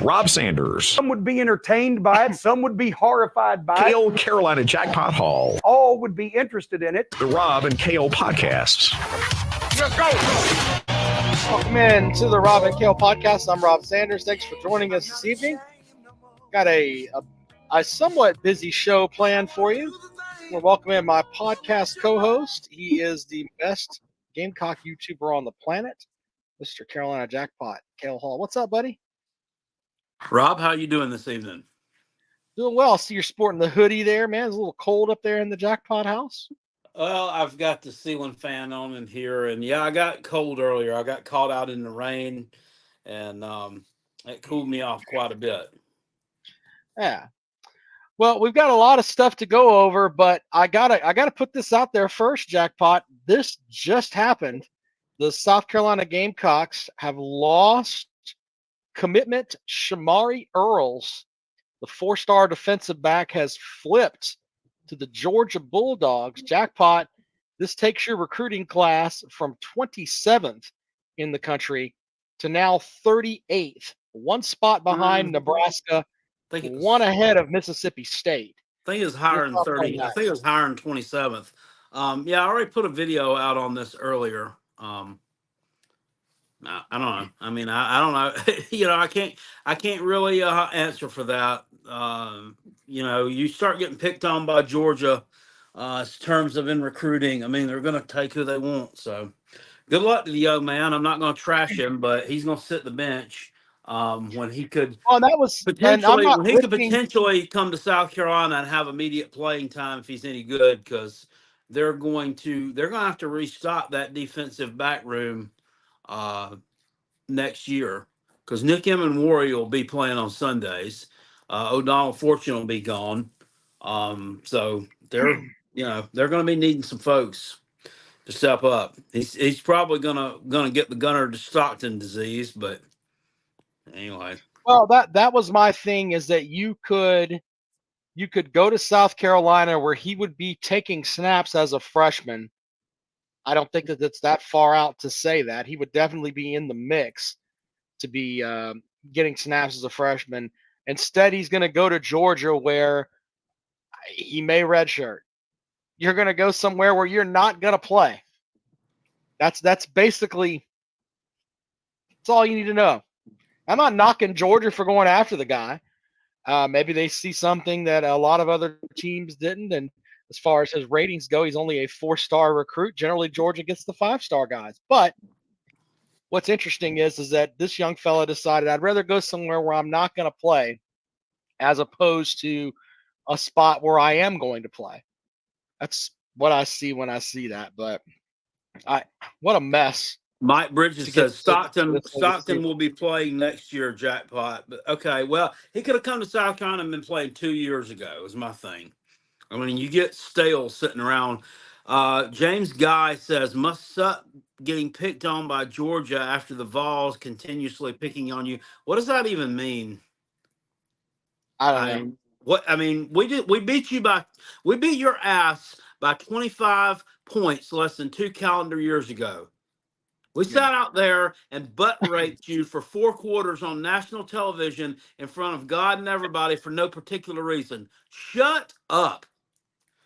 Rob Sanders. Some would be entertained by it. Some would be horrified by Kale Carolina Jackpot Hall. All would be interested in it. The Rob and Kale Podcasts. Let's go. Welcome in to the Rob and Kale Podcast. I'm Rob Sanders. Thanks for joining us this evening. Got a somewhat busy show planned for you. We're welcoming my podcast co-host. He is the best Gamecock YouTuber on the planet, Mr. Carolina Jackpot, Kale Hall. What's up, buddy? Rob, how you doing this evening? Doing well. I see you're sporting the hoodie there, man. It's a little cold up there in the Jackpot house. Well, I've got the ceiling fan on in here, and yeah, I got cold earlier. I got caught out in the rain, and it cooled me off quite a bit. Yeah. Well, we've got a lot of stuff to go over, but I gotta put this out there first, Jackpot. This just happened. The South Carolina Gamecocks have lost commitment Shamari Earls. The four-star defensive back has flipped to the Georgia Bulldogs. Jackpot, this takes your recruiting class from 27th in the country to now 38th. One spot behind Nebraska, one ahead of Mississippi State. I think it was higher than 30. I think it was higher than 27th. Yeah, I already put a video out on this earlier. I don't know. I mean, I don't know. You know, I can't really answer for that. You know, you start getting picked on by Georgia in terms of in recruiting. I mean, they're going to take who they want. So good luck to the young man. I'm not going to trash him, but he's going to sit the bench when he could. Oh, that was potentially when he could potentially come to South Carolina and have immediate playing time if he's any good, because they're going to have to restock that defensive back room next year, because Nick Warrior will be playing on Sundays. O'Donnell Fortune will be gone. So they're going to be needing some folks to step up. He's probably gonna get the Gunnar to Stockton disease, but anyway. Well, that was my thing, is that you could go to South Carolina where he would be taking snaps as a freshman. I don't think that it's that far out to say that. He would definitely be in the mix to be getting snaps as a freshman. Instead, he's going to go to Georgia where he may redshirt. You're going to go somewhere where you're not going to play. That's basically all you need to know. I'm not knocking Georgia for going after the guy. Maybe they see something that a lot of other teams didn't, and as far as his ratings go, he's only a 4-star recruit. Generally, Georgia gets the 5-star guys. But what's interesting is that this young fella decided, I'd rather go somewhere where I'm not going to play as opposed to a spot where I am going to play. That's what I see when I see that. But what a mess. Mike Bridges says Stockton will be playing next year, Jackpot. But okay, well, he could have come to South Carolina and been playing 2 years ago, is my thing. I mean, you get stale sitting around. James Guy says, must suck getting picked on by Georgia after the Vols continuously picking on you. What does that even mean? I don't know. What I mean, we beat your ass by 25 points less than 2 calendar years ago. We sat out there and butt raped you for 4 quarters on national television in front of God and everybody for no particular reason. Shut up.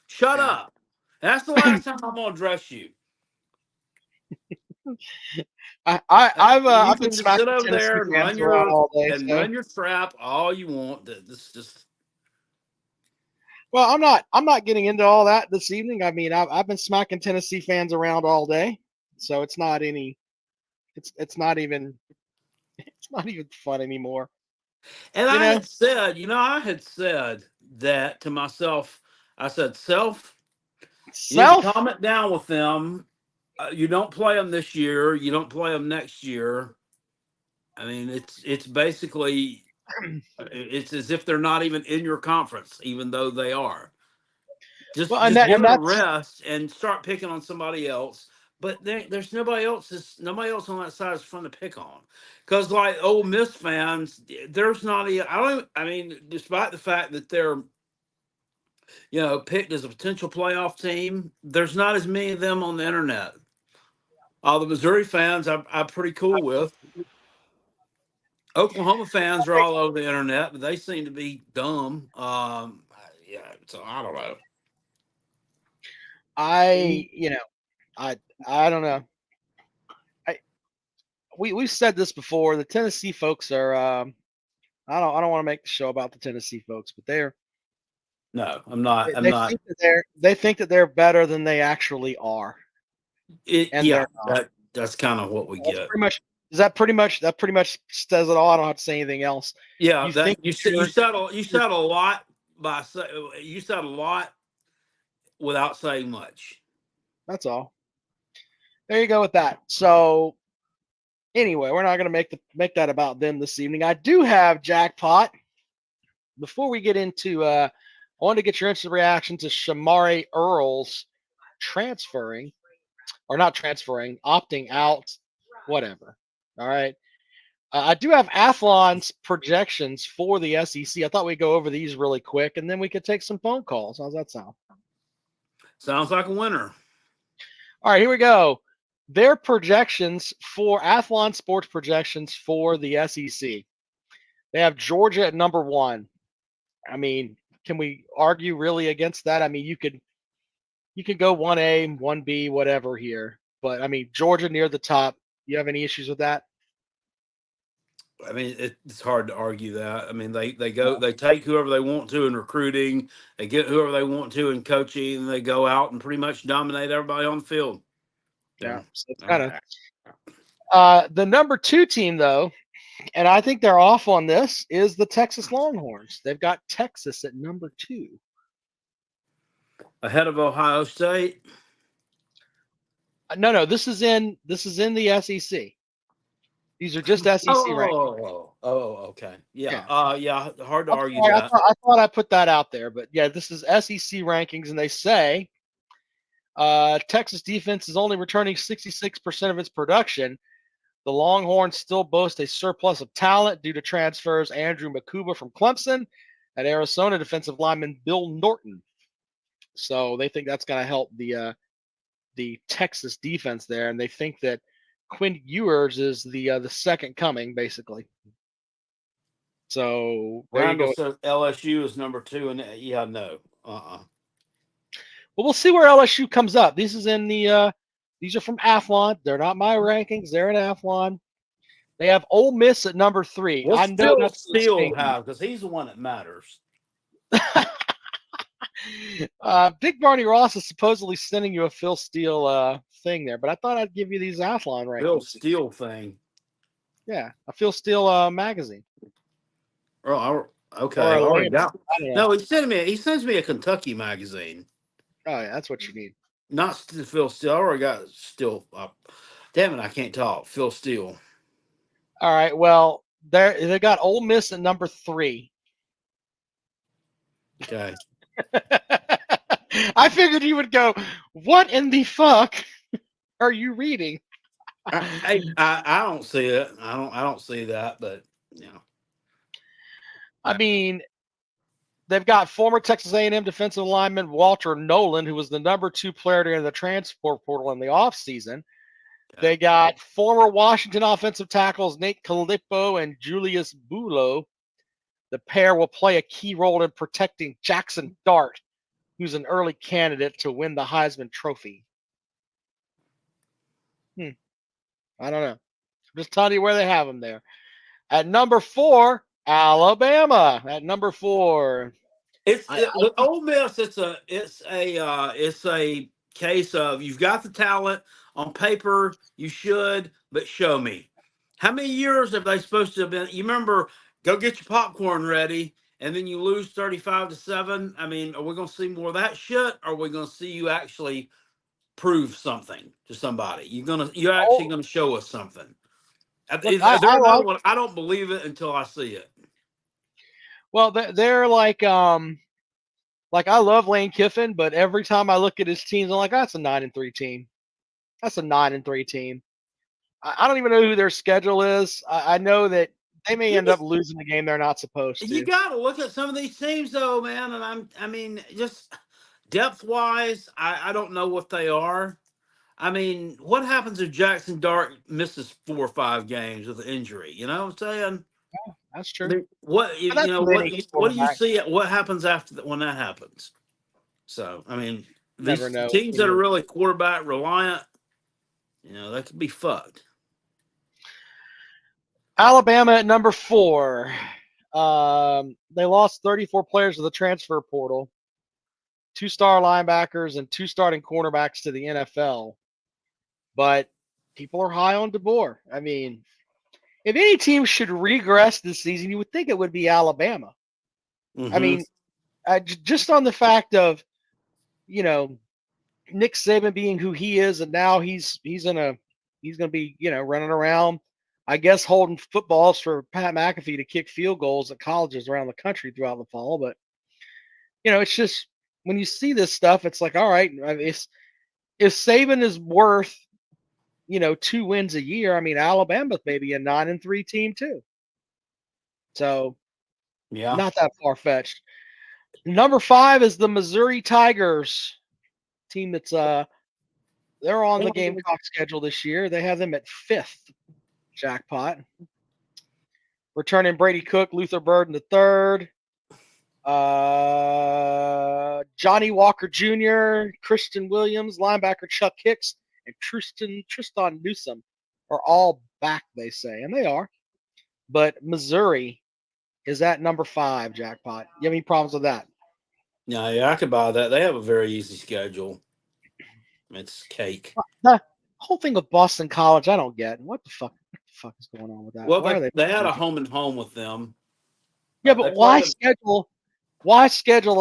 Shut up. That's the last time I'm going to address you. I've been sit over there and run your trap all you want. Well, I'm not getting into all that this evening. I mean, I've been smacking Tennessee fans around all day, so it's not even fun anymore. And I had said that to myself. I said, you need to calm it down with them. You don't play them this year. You don't play them next year. I mean, it's basically it's as if they're not even in your conference, even though they are. Just give them a rest and start picking on somebody else. But there's nobody else on that side is fun to pick on, because like Ole Miss fans, there's not despite the fact that they're picked as a potential playoff team, there's not as many of them on the internet. All the Missouri fans I'm pretty cool with. Oklahoma fans are all over the internet, but they seem to be dumb. Yeah, so I don't know. I don't know. We've said this before. The Tennessee folks are. I don't want to make the show about the Tennessee folks, but No, I'm not. I'm they not. think that they're better than they actually are, and Yeah, they're not. that's kind of what we That's get. pretty much. That pretty much says it all. I don't have to say anything else. Yeah, You think you said a lot you said a lot without saying much. that's all. There you go with that. So anyway, we're not going to make that about them this evening. I do have Jackpot. Before we get into, I wanted to get your instant reaction to Shamari Earls transferring, or not transferring, opting out, whatever. All right. I do have Athlon's projections for the SEC. I thought we'd go over these really quick, and then we could take some phone calls. How's that sound? Sounds like a winner. All right, here we go. Their projections for Athlon Sports projections for the SEC. They have Georgia at number 1. I mean, can we argue really against that? I mean, you could go 1A, 1B, whatever here. But I mean, Georgia near the top. You have any issues with that? I mean, it's hard to argue that. I mean, they take whoever they want to in recruiting, they get whoever they want to in coaching, and they go out and pretty much dominate everybody on the field. Yeah, so it's kind of the number 2 team though, and I think they're off on this, is the Texas Longhorns. They've got Texas at number 2. Ahead of Ohio State. No, this is in the SEC. These are just SEC rankings. Okay. Yeah. Yeah. Hard to argue sorry, that. I thought I put that out there, but yeah, this is SEC rankings, and they say Texas defense is only returning 66% of its production. The Longhorns still boast a surplus of talent due to transfers Andrew Makuba from Clemson and Arizona defensive lineman Bill Norton. So they think that's going to help the Texas defense there, and they think that Quinn Ewers is the second coming, basically. So Randall says LSU is number 2, and yeah, no. Well, we'll see where LSU comes up. These are from Athlon. They're not my rankings. They're in Athlon. They have Ole Miss at number 3. What's I know that's Steele have, because he's the one that matters. Big Barney Ross is supposedly sending you a Phil Steele thing there, but I thought I'd give you these Athlon rankings. Phil Steele thing. Yeah, a Phil Steele magazine. Oh, okay. No, he sends me a Kentucky magazine. Oh yeah, that's what you need. Not Phil Steele. I already got Steele up. Damn it, I can't talk. Phil Steele. All right. Well, they got Ole Miss at number 3. Okay. I figured you would go, what in the fuck are you reading? I don't see it. I don't see that, but you know. I mean, they've got former Texas A&M defensive lineman Walter Nolan, who was the number 2 player during the transfer portal in the offseason. Okay. They got former Washington offensive tackles Nate Calippo and Julius Bulow. The pair will play a key role in protecting Jackson Dart, who's an early candidate to win the Heisman Trophy. I don't know. I'm just telling you where they have them there. At number 4, Alabama. At number 4, with Ole Miss. It's a case of you've got the talent on paper. You should, but show me. How many years have they supposed to have been? You remember? Go get your popcorn ready, and then you lose 35-7. I mean, are we going to see more of that shit? Or are we going to see you actually prove something to somebody? You're actually going to show us something. I don't believe it until I see it. Well, they're like I love Lane Kiffin, but every time I look at his teams, I'm like, that's a 9-3 team. That's a 9-3 team. I don't even know who their schedule is. I know that they may end up losing the game they're not supposed to. You got to look at some of these teams, though, man. And I mean, just depth-wise, I don't know what they are. I mean, what happens if Jackson Dart misses 4 or 5 games with an injury? You know what I'm saying? That's I true. mean, what you That's know, many what do you quarterbacks. see? What happens after when that happens? So, I mean, Never these know. teams that are really quarterback reliant, they could be fucked. Alabama at number 4. They lost 34 players to the transfer portal, 2-star linebackers and 2 starting cornerbacks to the NFL. But people are high on DeBoer. I mean, if any team should regress this season, you would think it would be Alabama. I mean, just on the fact of, Nick Saban being who he is, and now he's gonna be running around, I guess, holding footballs for Pat McAfee to kick field goals at colleges around the country throughout the fall. But it's just when you see this stuff, it's like, all right, I mean, if Saban is worth 2 wins a year, I mean, Alabama's maybe a 9-3 team too. So Yeah. not that far fetched. Number 5 is the Missouri Tigers, team that's they're on the Gamecock schedule this year. They have them at 5th. Jackpot. Returning Brady Cook, Luther Burden III, Johnny Walker Jr., Christian Williams, linebacker Chuck Hicks, and Tristan Newsome are all back, they say, and they are. But Missouri is at number 5, Jackpot. You have any problems with that? Yeah, I could buy that. They have a very easy schedule. It's cake. The whole thing with Boston College, I don't get. What the fuck is going on with that? Well, Why are they had a home and home with them. Yeah, but why schedule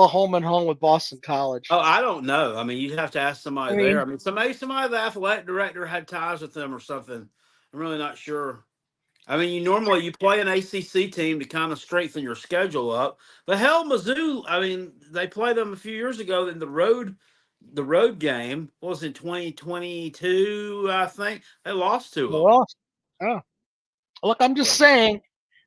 a home and home with Boston College? Oh, I don't know. I mean, you'd have to ask somebody there. I mean, somebody the athletic director had ties with them or something. I'm really not sure. I mean, you play an ACC team to kind of strengthen your schedule up. But hell, Mizzou, I mean, they played them a few years ago in the road game. What was it, 2022, I think? They lost to them. Oh. Look, I'm just saying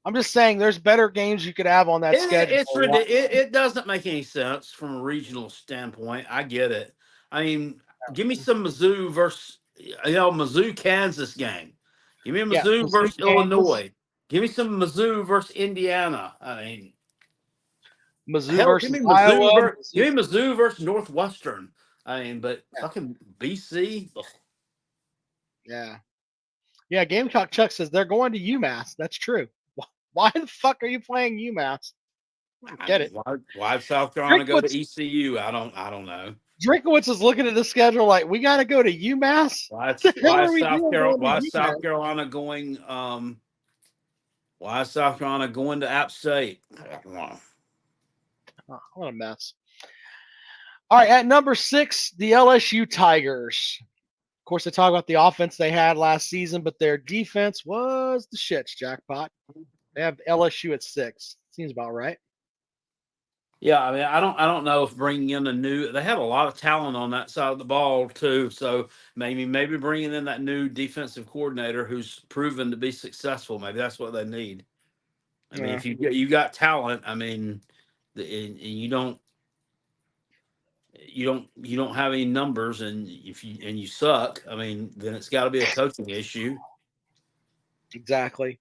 there's better games you could have on that schedule. It doesn't make any sense from a regional standpoint. I get it. I mean, give me some Mizzou versus Mizzou Kansas game. Give me a Mizzou versus Illinois. Give me some Mizzou versus Indiana. I mean, Mizzou versus Iowa. Give me Mizzou versus Northwestern. I mean, but fucking BC. Ugh. Yeah. Yeah, Gamecock Chuck says they're going to UMass. That's true. Why the fuck are you playing UMass? Get it? Why did South Carolina go to ECU? I don't know. Drinkowitz is looking at the schedule like, we got to go to UMass. Why is South Carolina going? Why is South Carolina going to App State? Oh, what a mess. All right, at number 6, the LSU Tigers. Of course, they talk about the offense they had last season, but their defense was the shits, Jackpot. They have LSU at 6. Seems about right. Yeah, I mean, I don't know if bringing in they have a lot of talent on that side of the ball too. So maybe bringing in that new defensive coordinator who's proven to be successful. Maybe that's what they need. I mean, if you got talent, I mean, you don't have any numbers, and if you suck, I mean, then it's got to be a coaching issue. Exactly.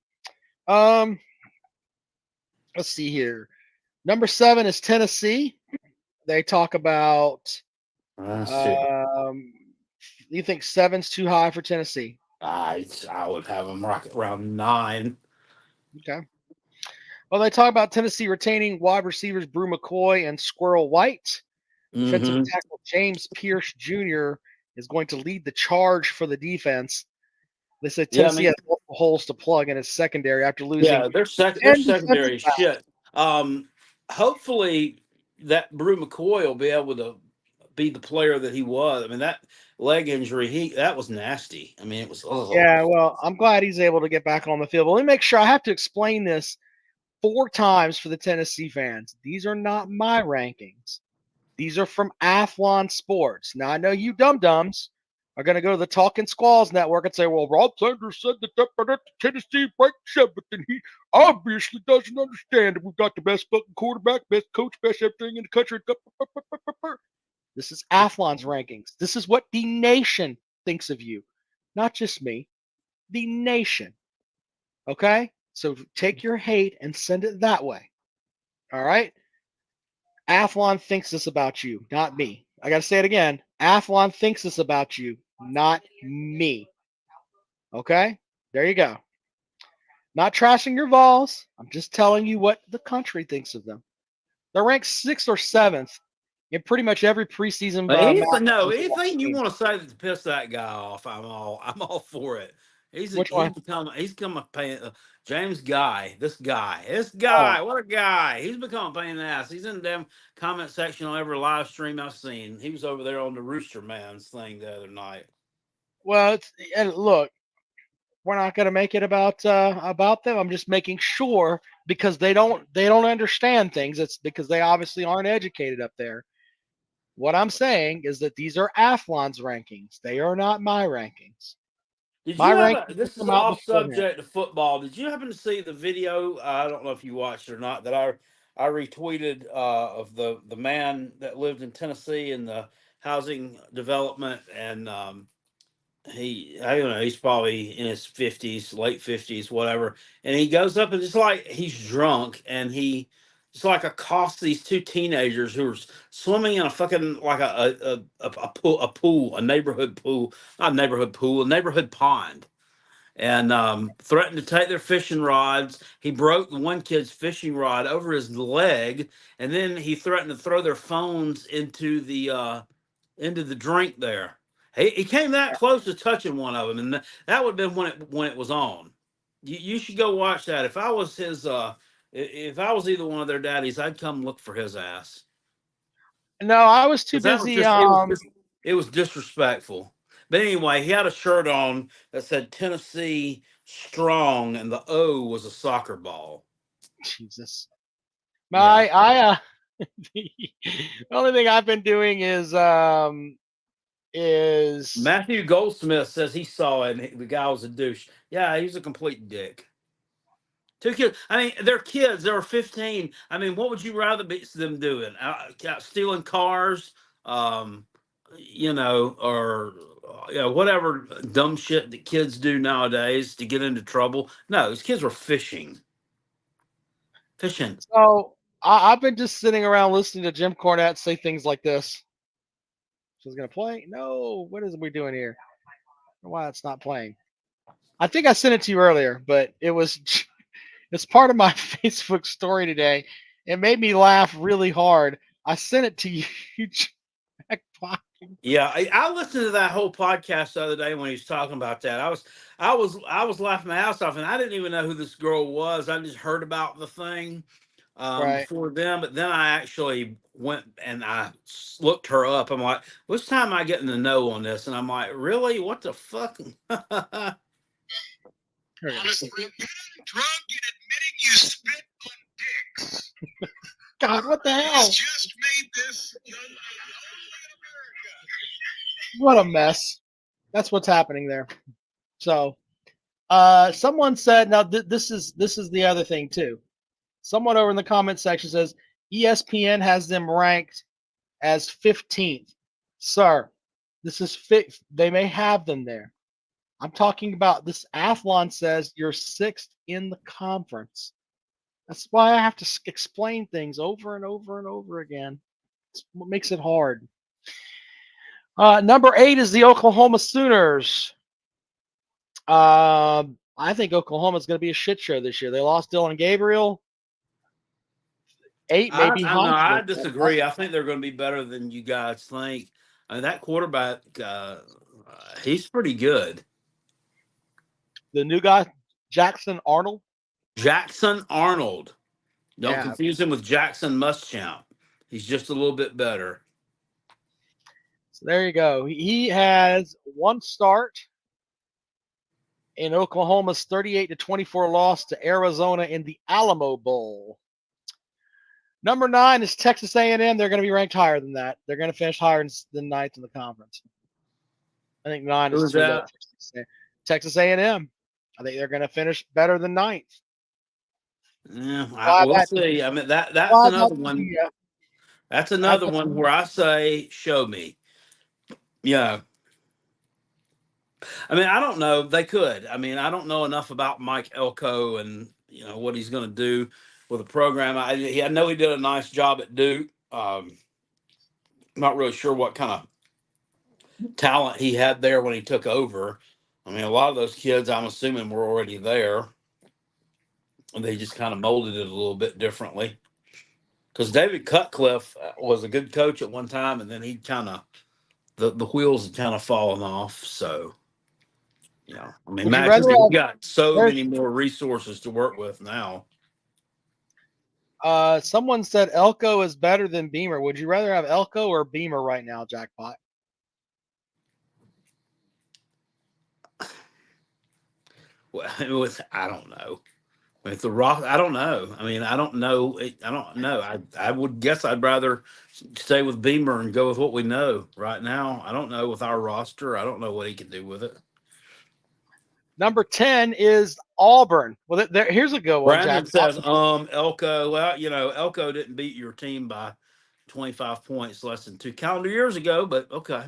Let's see here. Number 7 is Tennessee. They talk about. You think 7's too high for Tennessee? I would have them rocket around 9. Okay. Well, they talk about Tennessee retaining wide receivers Brew McCoy and Squirrel White. Defensive tackle James Pierce Jr. is going to lead the charge for the defense. They said Tennessee has multiple holes to plug in its secondary after losing. Yeah, their secondary is shit. Hopefully that Brew McCoy will be able to be the player that he was. I mean, that leg injury, that was nasty. I mean, it was. Yeah, well, I'm glad he's able to get back on the field. But let me make sure I have to explain this 4 times for the Tennessee fans. These are not my rankings. These are from Athlon Sports. Now, I know you dum-dums are going to go to the Talking Squalls network and say, well, Rob Sanders said that Tennessee ranked 7th, and he obviously doesn't understand that we've got the best fucking quarterback, best coach, best everything in the country. This is Athlon's rankings. This is what the nation thinks of you. Not just me. The nation. Okay? So take your hate and send it that way. All right. Athlon thinks this about you, not me. I got to say it again. Athlon thinks this about you, not me. Okay? There you go. Not trashing your Vols. I'm just telling you what the country thinks of them. They're ranked 6th or 7th in pretty much every preseason Anything you want to say to piss that guy off, I'm all for it. Which one? He's become a pain. James this guy, Oh, what a guy! He's become a pain in the ass. He's in the damn comment section on every live stream I've seen. He was over there on the Rooster Man's thing the other night. well, and look, we're not going to make it about them. I'm just making sure because they don't understand things. It's because they obviously aren't educated up there. What I'm saying is that these are Athlon's rankings. They are not my rankings. This is off subject of football. Did you happen to see the video? I don't know if you watched it or not. That I retweeted of the man that lived in Tennessee in the housing development, and I don't know, he's probably in his 50s, late 50s, whatever. And he goes up and it's like he's drunk, and he just like accosts these two teenagers who are swimming in a fucking like a neighborhood pool, not a neighborhood pool, a neighborhood pond, and threatened to take their fishing rods. He broke the one kid's fishing rod over his leg, and then he threatened to throw their phones into the drink there. He came that close to touching one of them, and that would have been when it was on. You should go watch that. If I was if I was either one of their daddies, I'd come look for his ass. No, I was too busy. It was disrespectful. But anyway, he had a shirt on that said Tennessee Strong, and the O was a soccer ball. Jesus. The only thing I've been doing is Matthew Goldsmith says he saw it and the guy was a douche. Yeah, he's a complete dick. Two kids. I mean, they're kids. They were 15. I mean, what would you rather be them doing? Stealing cars, or whatever dumb shit that kids do nowadays to get into trouble. No, these kids were fishing. So I've been just sitting around listening to Jim Cornette say things like this. She's gonna play? No. What is we doing here? Why it's not playing? I think I sent it to you earlier, but it's part of my Facebook story today. It made me laugh really hard. I sent it to you. Yeah, I listened to that whole podcast the other day when he was talking about that. I was laughing my ass off, and I didn't even know who this girl was. I just heard about the thing before them, but then I actually went and I looked her up. I'm like, which time am I getting to know on this? And I'm like, really? What the fuck? Honestly, getting drunk and admitting you spit on dicks. God, what the hell? Just made this young only in America. What a mess. That's what's happening there. So, someone said, now this is the other thing too. Someone over in the comment section says ESPN has them ranked as 15th. Sir, this is fit. They may have them there. I'm talking about this. Athlon says you're 6th in the conference. That's why I have to explain things over and over and over again. It's what makes it hard. Number 8 is the Oklahoma Sooners. I think Oklahoma's going to be a shit show this year. They lost Dylan Gabriel. 8 maybe. I disagree. I think they're going to be better than you guys think. I mean, that quarterback, he's pretty good. The new guy, Jackson Arnold. Don't confuse him with Jackson Muschamp. He's just a little bit better. So there you go. He has one start in Oklahoma's 38-24 loss to Arizona in the Alamo Bowl. Number 9 is Texas A&M. They're going to be ranked higher than that. They're going to finish higher than 9th in the conference. I think 9 is too low. Texas A&M. I think they're going to finish better than 9th. Yeah, we'll see. I mean, that's another one. That's another one where I say, show me. Yeah. I mean, I don't know. They could. I mean, I don't know enough about Mike Elko and what he's going to do with the program. I know he did a nice job at Duke. Not really sure what kind of talent he had there when he took over. I mean, a lot of those kids, I'm assuming, were already there, and they just kind of molded it a little bit differently. Because David Cutcliffe was a good coach at one time, and then he kind of the wheels had kind of fallen off. So, I mean, Would you imagine rather we have got so there's many more resources to work with now. someone said Elko is better than Beamer. Would you rather have Elko or Beamer right now, Jackpot? Well, I don't know. If the rock, I don't know. I mean, I don't know. I don't know. I would guess I'd rather stay with Beamer and go with what we know right now. I don't know with our roster. I don't know what he can do with it. Number 10 is Auburn. Well, here's a good one, Brandon Jack. says, Elko. Well, Elko didn't beat your team by 25 points less than 2 calendar years ago, but okay.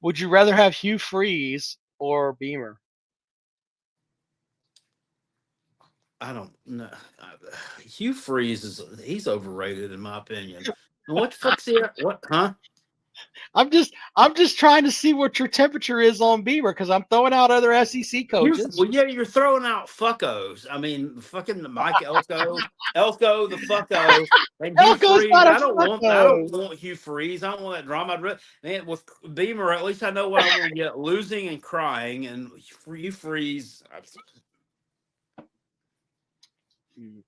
Would you rather have Hugh Freeze or Beamer? I don't know. Hugh Freeze he's overrated in my opinion. And what the fuck's he? What? Huh? I'm just trying to see what your temperature is on Beamer because I'm throwing out other SEC coaches. You're throwing out fuckos. I mean, fucking Mike Elko the fucko, and Hugh Elko's Freeze. not a I don't fucko. want Hugh Freeze. I don't want that drama. Man, with Beamer, at least I know what I'm going to get: losing and crying. And Hugh Freeze.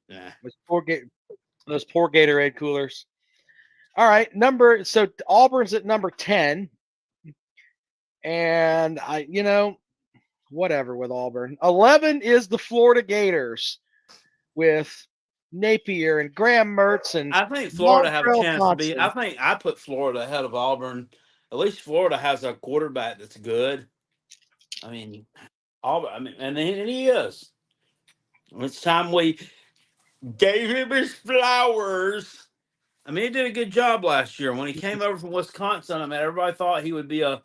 Nah. Those poor Gatorade coolers. All right, so Auburn's at number 10. And whatever with Auburn. 11 is the Florida Gators with Napier and Graham Mertz and I think Florida have a Montrell chance to be. Johnson. I think I put Florida ahead of Auburn. At least Florida has a quarterback that's good. I mean, Auburn. I mean, and he is. It's time we gave him his flowers. I mean, he did a good job last year when he came over from Wisconsin. I mean, everybody thought he would be a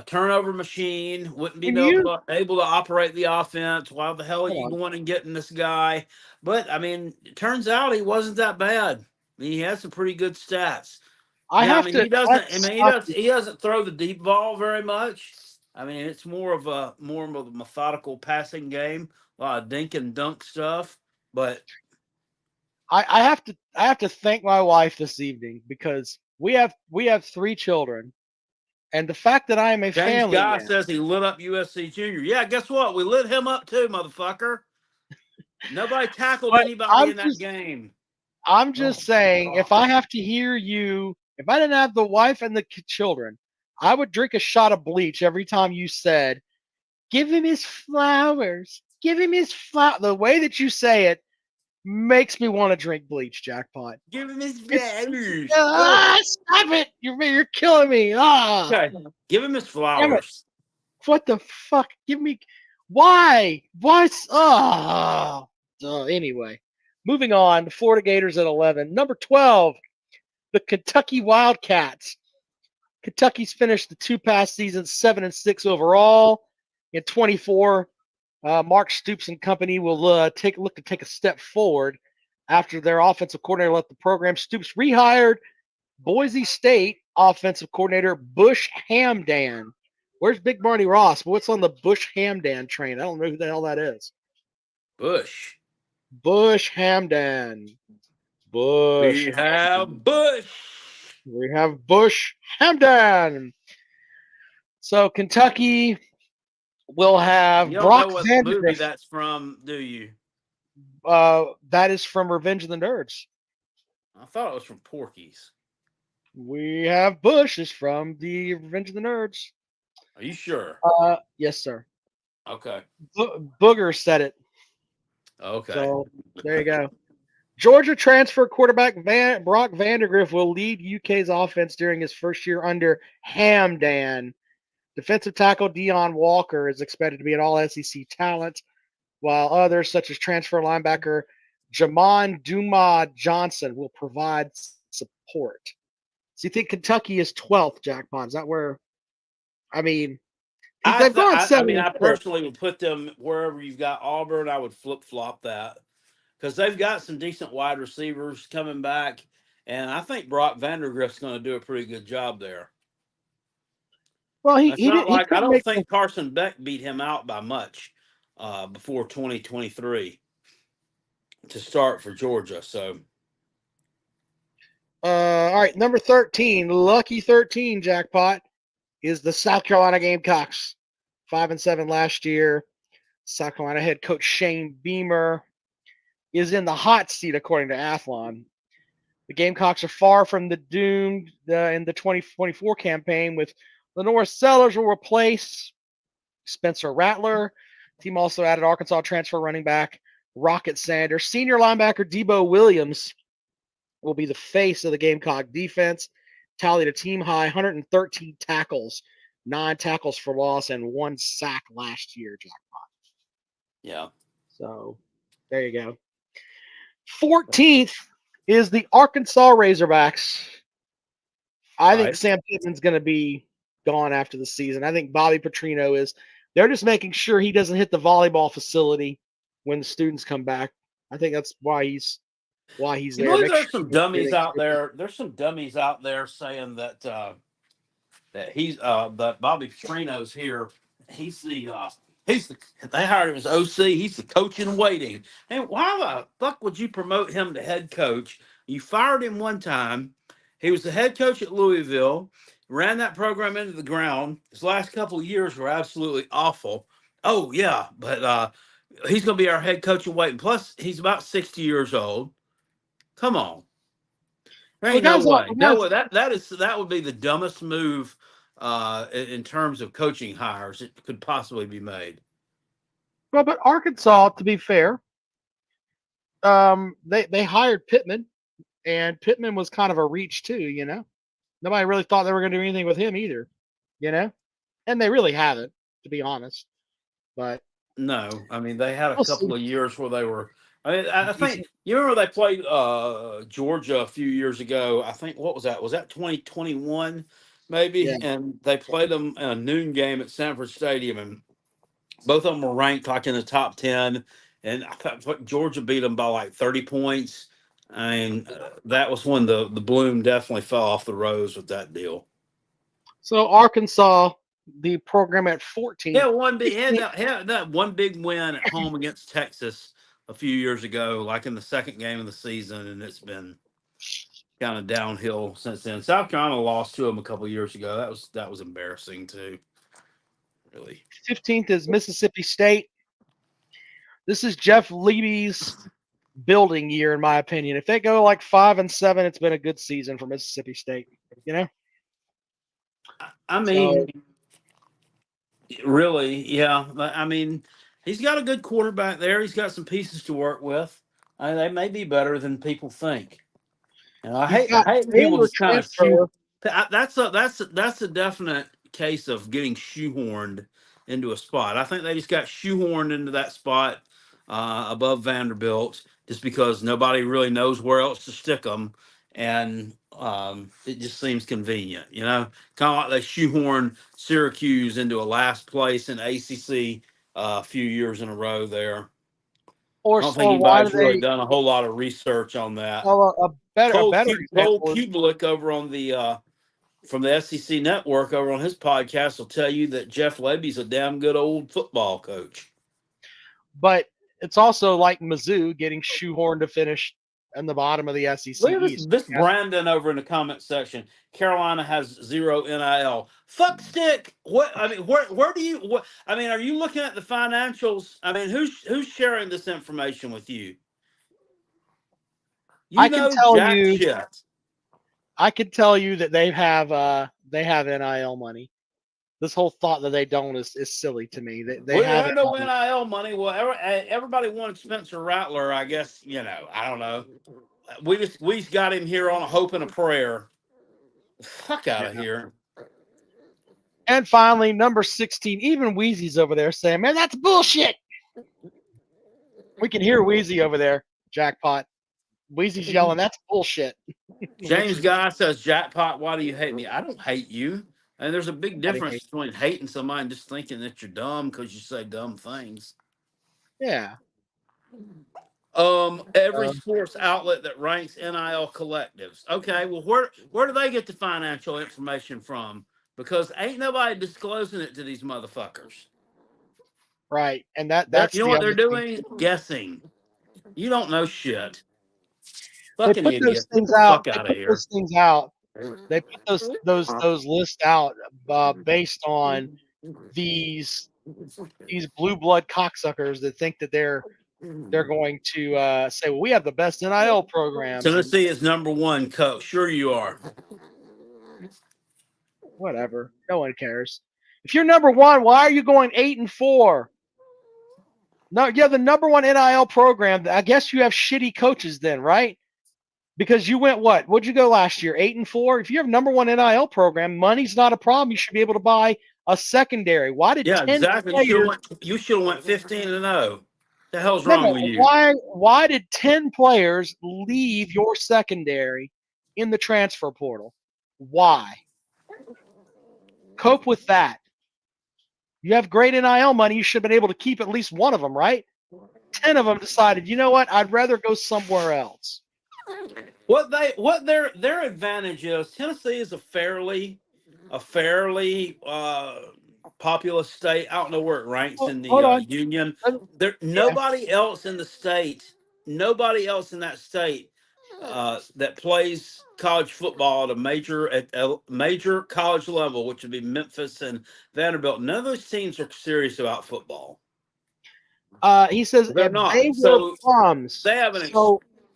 turnover machine, wouldn't be Can you able to operate the offense. Why the hell are hold you on? going and getting this guy? But I mean, it turns out he wasn't that bad. I mean, he has some pretty good stats. He doesn't throw the deep ball very much. I mean, it's more of a methodical passing game, a lot of dink and dunk stuff. But I have to thank my wife this evening because we have 3 children, and the fact that I am a James family Guy man. says he lit up USC Junior. Yeah, guess what? We lit him up too, motherfucker. Nobody tackled But anybody in that game. I'm just saying, if I have to hear you, if I didn't have the wife and the children, I would drink a shot of bleach every time you said, "Give him his flowers. Give him his flower." The way that you say it makes me want to drink bleach, Jackpot. Give him his flowers. Stop it! You're killing me. Okay. Give him his flowers. What the fuck? Give me. Why? Why? Anyway, moving on. The Florida Gators at 11. Number 12, the Kentucky Wildcats. Kentucky's finished the 2 past seasons 7-6 overall. In 24, Mark Stoops and company will look to take a step forward after their offensive coordinator left the program. Stoops rehired Boise State offensive coordinator Bush Hamdan. Where's Big Marty Ross? What's on the Bush Hamdan train? I don't know who the hell that is. Bush Hamdan. We have Bush. We have Bush Hamdan. So Kentucky will have You don't Brock know what Vandagriff. movie that's from, do you? That is from Revenge of the Nerds. I thought it was from Porky's. We have Bush is from the Revenge of the Nerds. Are you sure? Yes, sir. Okay. Booger said it. Okay. So there you go. Georgia transfer quarterback Brock Vandagriff will lead UK's offense during his first year under Hamdan. Defensive tackle Deion Walker is expected to be an all-SEC talent, while others such as transfer linebacker Jamon Duma Johnson will provide support. So you think Kentucky is 12th, Jackpot? Is that where? I mean, They've gone I mean, 7-6. I personally would put them wherever you've got Auburn. I would flip flop that because they've got some decent wide receivers coming back, and I think Brock Vandergrift's going to do a pretty good job there. Well, It's not he like I couldn't don't make. think Carson Beck beat him out by much before 2023 to start for Georgia. So, All right, number 13, lucky 13 jackpot is the South Carolina Gamecocks. 5-7 last year. South Carolina head coach Shane Beamer is in the hot seat according to Athlon. The Gamecocks are far from the doomed in the 2024 campaign, with Lenore Sellers will replace Spencer Rattler. Team also added Arkansas transfer running back Rocket Sanders. Senior linebacker Debo Williams will be the face of the Gamecock defense. Tallied a team high 113 tackles, 9 tackles for loss, and 1 sack last year, jackpot. yeah. So there you go. 14th is the Arkansas Razorbacks. I think Sam Pittman's going to be gone after the season. I think Bobby Petrino is. They're just making sure he doesn't hit the volleyball facility when the students come back. I think that's why he's You there. know, there's some dummies out there. There's some dummies out there saying that that Bobby Petrino's here. He's the they hired him as OC. He's the coach in waiting. And why the fuck would you promote him to head coach? You fired him one time. He was the head coach at Louisville. Ran that program into the ground. His last couple of years were absolutely awful. Oh yeah, but he's going to be our head coach in waiting. Plus, he's about 60 years old. Come on. There ain't no way. That would be the dumbest move in terms of coaching hires it could possibly be made. Well, but Arkansas, to be fair, they hired Pittman, and Pittman was kind of a reach too. You know, nobody really thought they were going to do anything with him either. You know, and they really haven't, to be honest. But no, I mean they had a couple of years where they were. I think decent. you remember they played Georgia a few years ago. I think what was that? Was that 2021 maybe? Yeah. And they played them in a noon game at Sanford Stadium, and both of them were ranked like in the top 10. And I thought Georgia beat them by like 30 points. I mean, that was when the bloom definitely fell off the rose with that deal. So Arkansas, the program at 14. Yeah, that one big win at home against Texas a few years ago, like in the second game of the season, and it's been kind of downhill since then. South Carolina lost to them a couple of years ago. That was embarrassing too. Really. 15th is Mississippi State. This is Jeff Levy's building year, in my opinion. If they go like 5-7, it's been a good season for Mississippi State. You know. I mean, really, yeah. I mean, he's got a good quarterback there. He's got some pieces to work with. They may be better than people think. And I hate people just kind of shoot. That's a definite case of getting shoehorned into a spot. I think they just got shoehorned into that spot above Vanderbilt just because nobody really knows where else to stick them, and it just seems convenient, you know. Kind of like they shoehorned Syracuse into a last place in ACC a few years in a row there. I don't think anybody's really done a whole lot of research on that. Well, a better Cole example Kubelik over on the from the SEC Network over on his podcast will tell you that Jeff Levy's a damn good old football coach. But it's also like Mizzou getting shoehorned to finish in the bottom of the SEC Look at East. this Brandon over in the comment section. Carolina has 0 NIL. Fuck stick. What I mean, where do you? What I mean, are you looking at the financials? I mean, who's sharing this information with you? I can tell you. Shit. I can tell you that they have NIL money. This whole thought that they don't is silly to me. They have no NIL money. Well, everybody wanted Spencer Rattler. I guess I don't know. We just got him here on a hope and a prayer. Fuck out of here. And finally, number 16, even Wheezy's over there saying, "Man, that's bullshit." We can hear Wheezy over there. Jackpot. Wheezy's yelling, "That's bullshit." James Guy says, "Jackpot, why do you hate me?" I don't hate you. And there's a big difference between hating somebody and just thinking that you're dumb because you say dumb things. Yeah. Every sports outlet that ranks NIL collectives. Okay, well, where do they get the financial information from? Because ain't nobody disclosing it to these motherfuckers. Right. And that's You know the what they're other thing. doing? Guessing. You don't know shit. They Fucking put those idiot. Get things the out. fuck They out of put here. those things out. They put those lists out based on these blue blood cocksuckers that think that they're going to say, well, we have the best NIL programs. Tennessee is number one, coach. Sure you are. Whatever. No one cares. If you're number one, why are you going 8-4? No, you have the number one NIL program. I guess you have shitty coaches then, right? Because you went what? What'd you go last year? 8-4. If you have number one NIL program, money's not a problem. You should be able to buy a secondary. Why did 10 exactly. players? You should have went 15-0. The hell's wrong with you? Why did 10 players leave your secondary in the transfer portal? Why? Cope with that. You have great NIL money. You should have been able to keep at least one of them, right? 10 of them decided, you know what? I'd rather go somewhere else. What their advantage is, Tennessee is a fairly populous state. I don't know where it ranks in the union. Nobody else in the state, nobody else in that state that plays college football at a major college level, which would be Memphis and Vanderbilt. None of those teams are serious about football. He says they're not. They were bums. They have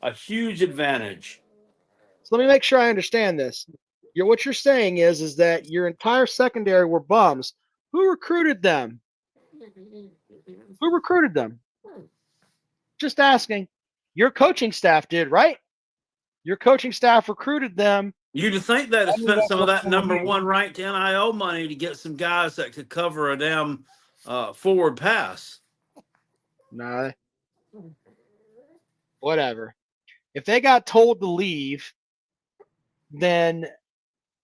a huge advantage. So let me make sure I understand this. What you're saying is that your entire secondary were bums. Who recruited them? Who recruited them? Just asking. Your coaching staff did, right? Your coaching staff recruited them. You'd think they'd have spent some of that number one ranked NIL money to get some guys that could cover a damn forward pass. Nah. Whatever. If they got told to leave, then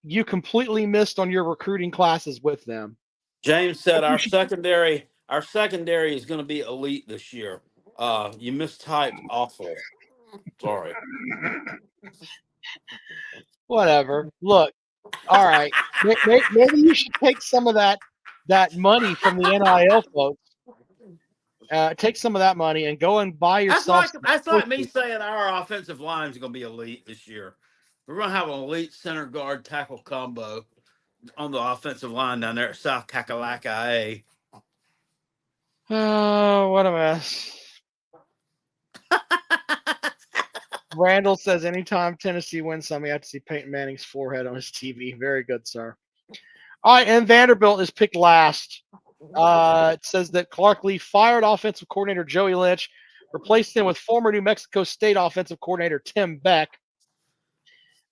you completely missed on your recruiting classes with them. James said our secondary is going to be elite this year. You mistyped awful. Sorry. Whatever. Look, all right. Maybe you should take some of that money from the NIL folks. Take some of that money and go and buy yourself. That's like me saying our offensive line is going to be elite this year. We're going to have an elite center guard tackle combo on the offensive line down there at South Kakalaka A. Oh, what a mess. Randall says, anytime Tennessee wins something, you have to see Peyton Manning's forehead on his TV. Very good, sir. All right, and Vanderbilt is picked last. It says that Clark Lee fired offensive coordinator Joey Lynch, replaced him with former New Mexico State offensive coordinator Tim Beck.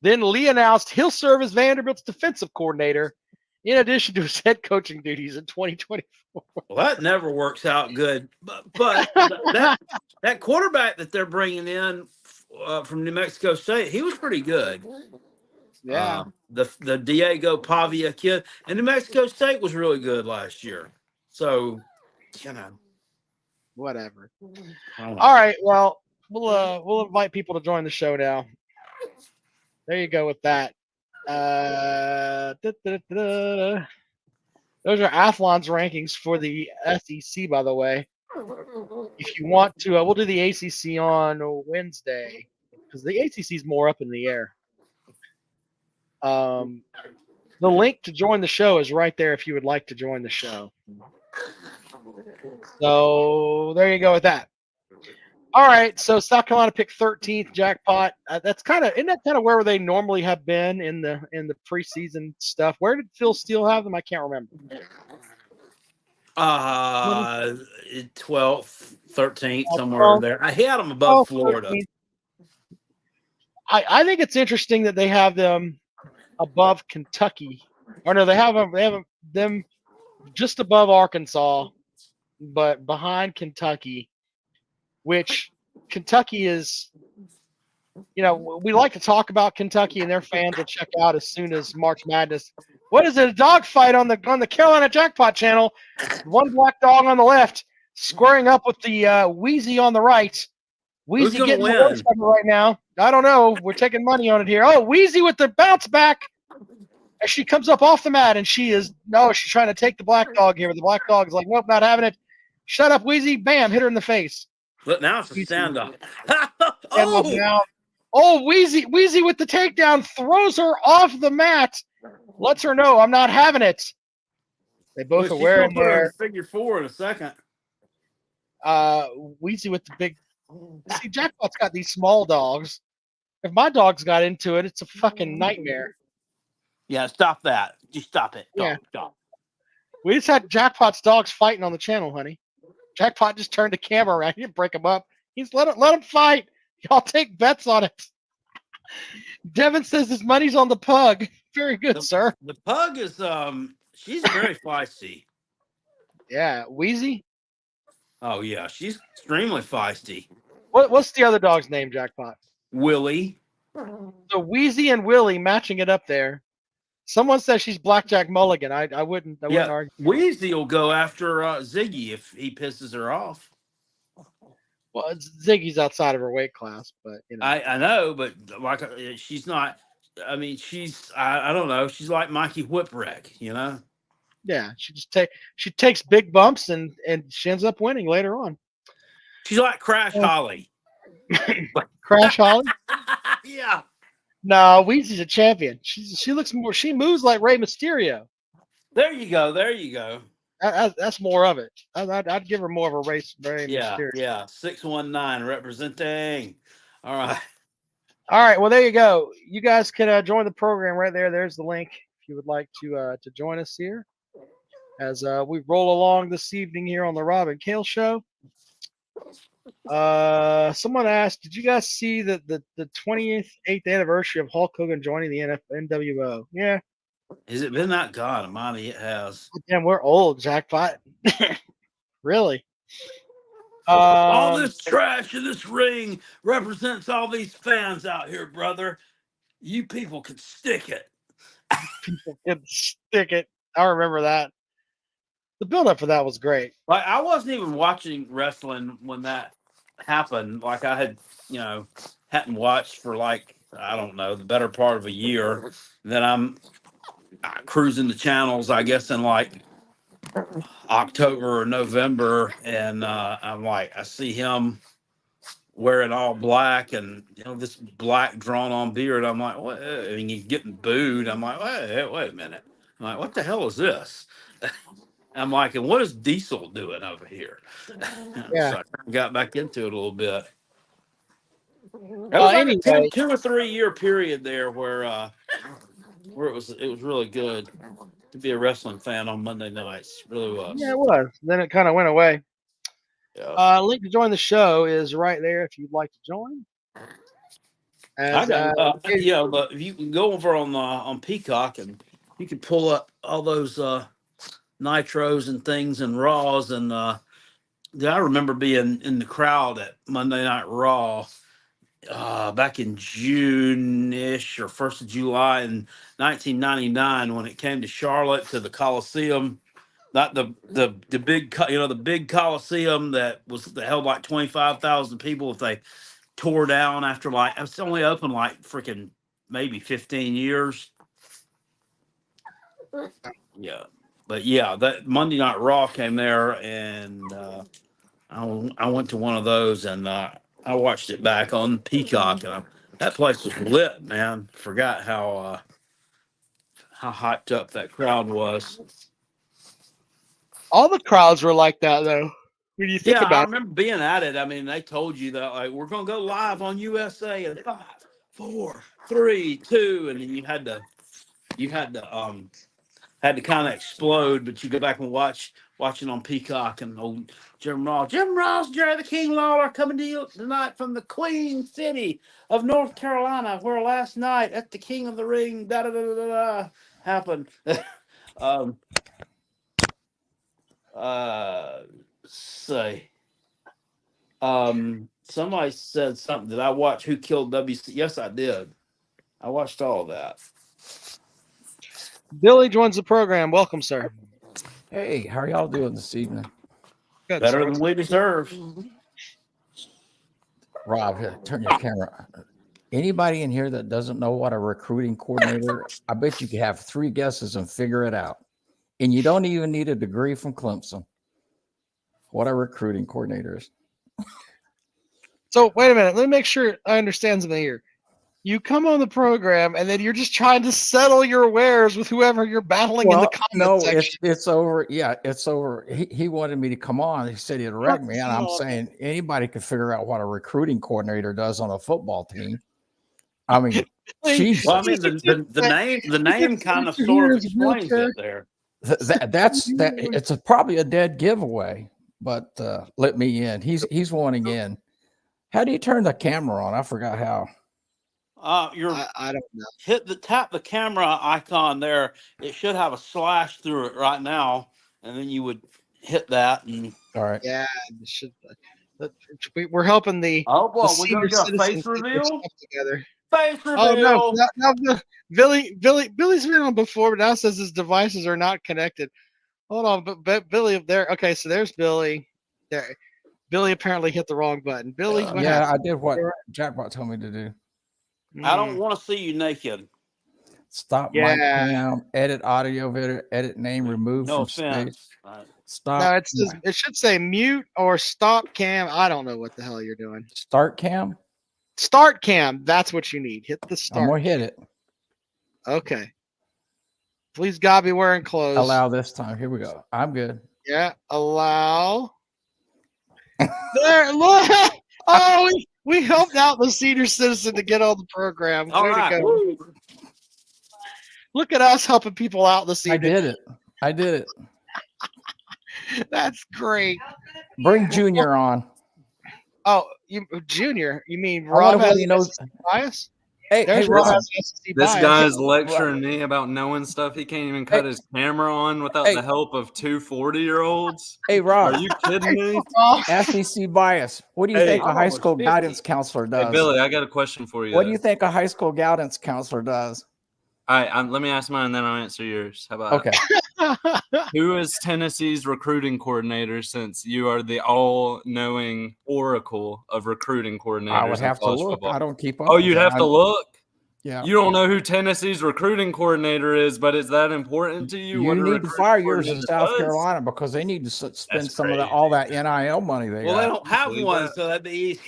Then Lee announced he'll serve as Vanderbilt's defensive coordinator in addition to his head coaching duties in 2024. Well, that never works out good. But that quarterback that they're bringing in from New Mexico State, he was pretty good. Yeah. The Diego Pavia kid. And New Mexico State was really good last year. So, whatever. All right. Well, we'll invite people to join the show now. There you go with that. Those are Athlon's rankings for the SEC, by the way. If you want to, we'll do the ACC on Wednesday because the ACC is more up in the air. The link to join the show is right there if you would like to join the show. So there you go with that. All right, so South Carolina picked 13th jackpot. Isn't that kind of where they normally have been in the preseason stuff? Where did Phil Steele have them? I can't remember. 12th, 13th, somewhere there. He had them above Florida. 13th. I think it's interesting that they have them above Kentucky. Or no, they have them just above Arkansas, but behind Kentucky. Which Kentucky is, we like to talk about Kentucky, and their fans will check out as soon as March Madness What is it? A dog fight on the Carolina Jackpot channel. One black dog on the left, squaring up with the Wheezy on the right. Who's Wheezy gonna getting the win? worst of it right now. I don't know. We're taking money on it here. Oh, Wheezy with the bounce back. And she comes up off the mat, and she's trying to take the black dog here. But the black dog's like, nope, not having it. Shut up, Wheezy. Bam, hit her in the face. Look, now it's a Wheezy. stand-up. And Oh! now, Wheezy with the takedown, throws her off the mat. Lets her know, I'm not having it. They both Well, are she's gonna wearing put her in their a figure four in a second. Wheezy with the big. See, Jackpot's got these small dogs. If my dogs got into it, it's a fucking nightmare. Yeah, stop that. Just stop it. Yeah. Stop. We just had Jackpot's dogs fighting on the channel, honey. Jackpot just turned the camera around. He didn't break them up. He's let him fight. Y'all take bets on it. Devin says his money's on the pug. Very good, sir. The pug is she's very feisty. Yeah, Wheezy. Oh yeah, she's extremely feisty. What's the other dog's name, Jackpot? Willie. So Wheezy and Willie matching it up there. Someone says she's Blackjack Mulligan. I wouldn't argue. Wheezy will go after Ziggy if he pisses her off. Well, Ziggy's outside of her weight class, but you know. I know, but like she's not. I mean, she's I don't know. She's like Mikey Whipwreck, you know. Yeah, she takes big bumps and she ends up winning later on. She's like Crash Holly. Crash Holly? Yeah. No, Weezy's a champion. She moves like Rey Mysterio. There you go. There you go. That's more of it. I'd give her more of a Rey Mysterio. Yeah. 619 representing. All right. All right. Well, there you go. You guys can join the program right there. There's the link if you would like to join us here as we roll along this evening here on the Rob and Kale Show. Someone asked, did you guys see the 28th anniversary of Hulk Hogan joining the NWO? Yeah. Has it been that? God almighty, it has. Damn, we're old, Jackpot. Really? All this trash in this ring represents all these fans out here, brother. You people can stick it. People can stick it. I remember that. The build-up for that was great. Like, I wasn't even watching wrestling when that happened. Like, I had, hadn't watched for like, I don't know, the better part of a year. Then I'm cruising the channels, I guess, in like October or November, and I'm like, I see him wearing all black and this black drawn on beard. I'm like, what? I mean, he's getting booed. I'm like, wait a minute. I'm like, what the hell is this? I'm like, and what is Diesel doing over here? Yeah. So I got back into it a little bit. That was like a 2 or 3 year period there where it was really good to be a wrestling fan on Monday nights. It really was. Yeah, it was. Then it kind of went away. Yeah. Link to join the show is right there if you'd like to join. I got but if you can go over on Peacock and you can pull up all those nitros and things and Raws, and I remember being in the crowd at Monday Night Raw back in June-ish or 1st of July in 1999 when it came to Charlotte to the Coliseum. Not the big the big Coliseum that held like 25,000 people. If they tore down after like it's only open like freaking maybe 15 years. Yeah, but yeah, that Monday Night Raw came there, and I went to one of those, and I watched it back on Peacock, and that place was lit, man. Forgot how hyped up that crowd was. All the crowds were like that, though. When you think about I it. remember being at it. I mean, they told you that like we're gonna go live on USA in 5, 4, 3, 2, and then you had to kind of explode, but you go back and watch it on Peacock, and old Jim Ross, Jerry the King Lawler coming to you tonight from the Queen City of North Carolina, where last night at the King of the Ring happened. Say, somebody said something. Did I watch Who Killed WC? Yes, I did. I watched all of that. Billy joins the program. Welcome, sir. Hey, how are y'all doing this evening? Good, Better sir. than we deserve. Rob, here, turn your camera. Anybody in here that doesn't know what a recruiting coordinator, I bet you could have 3 guesses and figure it out. And you don't even need a degree from Clemson. What a recruiting coordinator is. So wait a minute. Let me make sure I understand something here. You come on the program and then you're just trying to settle your wares with whoever you're battling in the comment section. It's over. Yeah, it's over. He wanted me to come on. He said he'd reg me, and I'm saying anybody can figure out what a recruiting coordinator does on a football team. I mean, Jesus. Well, I mean, the name kind of sort of explains it there. That's it's probably a dead giveaway, but let me in. He's wanting in. How do you turn the camera on? I forgot how. I don't know. Tap the camera icon there. It should have a slash through it right now, and then you would hit that. And all right. Yeah, it should. We're helping the. Oh boy, the we're gonna senior do a face citizens get their reveal. stuff together. Face reveal. Oh no, Billy's been on before, but now says his devices are not connected. Hold on, but Billy there. Okay, so there's Billy. There, Billy apparently hit the wrong button. Billy, what Yeah, happened? I did what Jackpot told me to do. I don't want to see you naked. Stop mic cam, edit audio, video, edit name, remove No from offense. stage. Stop. No, it should say mute or stop cam. I don't know what the hell you're doing. Start cam. Start cam. That's what you need. Hit the I'm start. gonna hit it. Okay. Please God be wearing clothes. Allow this time. Here we go. I'm good. Yeah. Allow. There. Look. Oh, we helped out the senior citizen to get on the program. All Way to right. go. Woo. Look at us helping people out this I evening. did it. That's great. Bring Junior on. Oh, Junior? You mean I wonder Rob what has he knows. SEC bias? Hey, There's hey, Rob Rob. has SEC This bias. guy's lecturing me about knowing stuff. He can't even cut his camera on without the help of 2 40-year-olds. Hey, Rob. Are you kidding me? SEC bias. What do you think a high school guidance counselor does? Hey, Billy, I got a question for you. What do you think a high school guidance counselor does? All right, let me ask mine, and then I'll answer yours. How about Okay. Who is Tennessee's recruiting coordinator, since you are the all-knowing oracle of recruiting coordinators? I would in have to college look. football? I don't keep up. Oh, with you'd that. have to look? Yeah. You don't know who Tennessee's recruiting coordinator is, but is that important to you? You What a need to recruiting fire yours in coordinator South does? Carolina because they need to spend That's some of crazy. all that NIL money they Well, they got. don't have Believe one, that. so that'd be easy.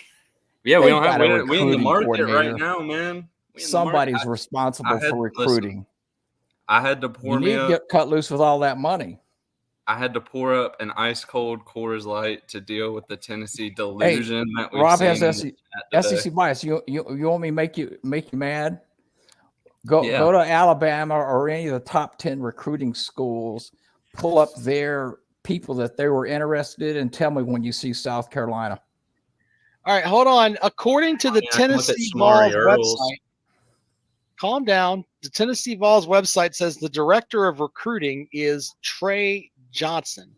Yeah, we They've don't have. got a We in the recruiting market right coordinator. now, man. We in the Somebody's market. responsible for recruiting. I had to You pour need me to up. get cut loose with all that money. I had to pour up an ice cold Coors Light to deal with the Tennessee delusion that we've Rob seen. has SEC bias. You want me to make you mad? Go to Alabama or any of the top 10 recruiting schools, pull up their people that they were interested in, and tell me when you see South Carolina. All right, hold on. According to the Tennessee Vols website, calm down. The Tennessee Vols website says the director of recruiting is Trey Johnson.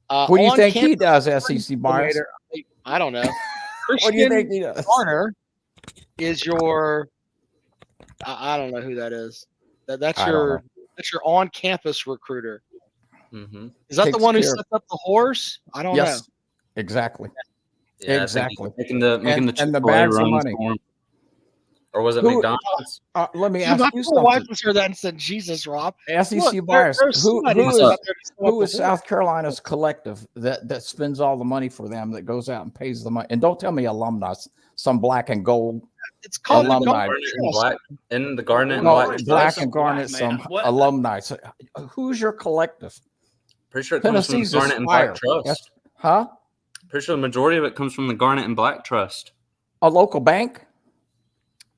What do you think he does, SEC bias? I don't know. What do you think he does? Garner is your I don't know who that is. That's your on-campus recruiter. Mm-hmm. Is that the one who sets up the horse? I don't know. Exactly. Yeah, exactly. Making the and the bags of money. Or was it McDonald's? Let me ask you something. My wife was heard that and said, "Jesus, Rob." SEC bias. Who is South Carolina's collective that spends all the money for them, that goes out and pays the money? And don't tell me alumni, some black and gold. It's called alumni. The Garnet and Black. Black. And Garnet, some alumni. So, who's your collective? Pretty sure it comes from the Garnet and Black Trust. Huh? Pretty sure the majority of it comes from the Garnet and Black Trust. A local bank?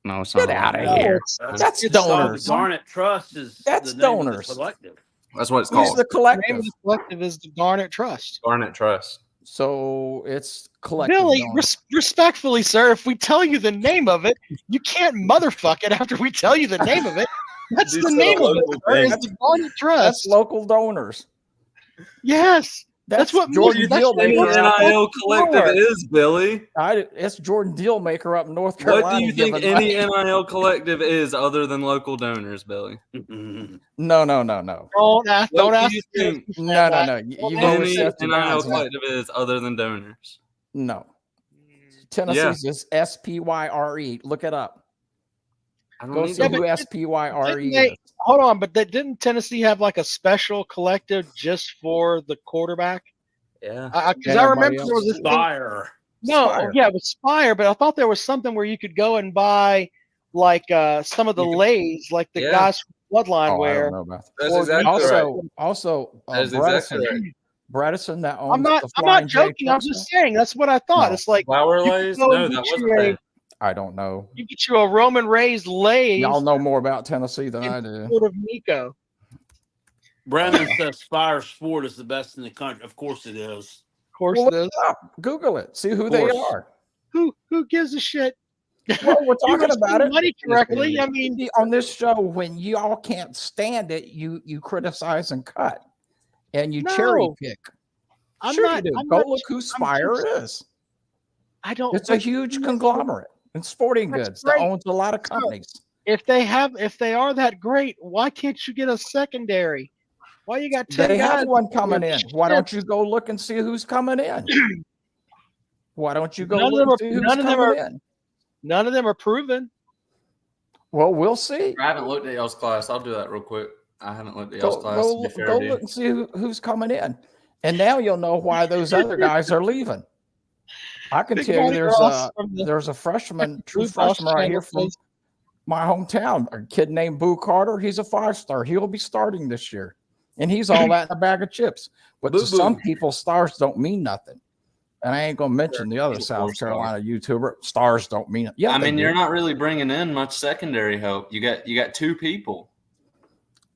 No, it's not. Get out of here. That's donors. The Garnet Trust is that's the name donors. of the collective. That's what it's Who's called. the collective? The name of the collective is the Garnet Trust. Garnet Trust. So it's collective. Billy, respectfully, sir, if we tell you the name of it, you can't motherfuck it after we tell you the name of it. That's the name of it, sir. It's the Garnet Trust. That's local donors. Yes. That's what Jordan Dealmaker. NIL collective is, Billy. It's Jordan Dealmaker up in North What Carolina. do you think giving any money. NIL collective is other than local donors, Billy? No. Don't ask. What Don't do ask. you think No. You've always any set your NIL bounds. collective is other than donors? No. Tennessee's is SPYRE. Look it up. I don't Go need see to. who SPYRE Didn't is. Hold on, but didn't Tennessee have like a special collective just for the quarterback? Yeah. Because I remember there was this thing. Spire. No, Spire. yeah, it was Spire, but I thought there was something where you could go and buy like some of the lays, like the guys from Bloodline Oh, I wear. don't know about that. That's Or exactly right. Also, That is exactly right. Bredesen that owns I'm not the Flying J joking. I'm just saying that's what I thought. No. It's like Flower you lays? could go No, and that get wasn't you there. I don't know. You get you a Roman raised lays. Y'all know more about Tennessee than I do. Sort of Nico. Brandon says Spire Sport is the best in the country. Of course it is. Of course Well, it is. Google it. See who they are. Who gives a shit? Well, we're You talking about it. money correctly. I mean, On this show, when y'all can't stand it, you criticize and cut, and you cherry pick. I'm Sure not. you do. I'm Go not- look who Spire is. I don't. It's a huge conglomerate in sporting That's goods that great. owns a lot of companies. If they are that great, why can't you get a secondary? Why you got 10 They guys? have one coming in. Why Shit. don't you go look and see who's coming in? Why don't you go None of look them and are- see who's none of them coming are- in? None of them are proven. Well, we'll see. I haven't looked at y'all's class. I'll do that real quick. I haven't looked at y'all's Go, class. go, to be fair go to you. look and see who's coming in. And now you'll know why those other guys are leaving. I can Big tell you Buddy Ross from the there's a freshman, true Blue Boss freshman right channel here from says- my hometown, a kid named Boo Carter. He's a 5-star. He'll be starting this year. And he's all that in a bag of chips. But to some people, stars don't mean nothing. And I ain't going to mention the other South Carolina YouTuber. Stars don't mean it. Yeah, I they mean, do. you're not really bringing in much secondary help. You got two people.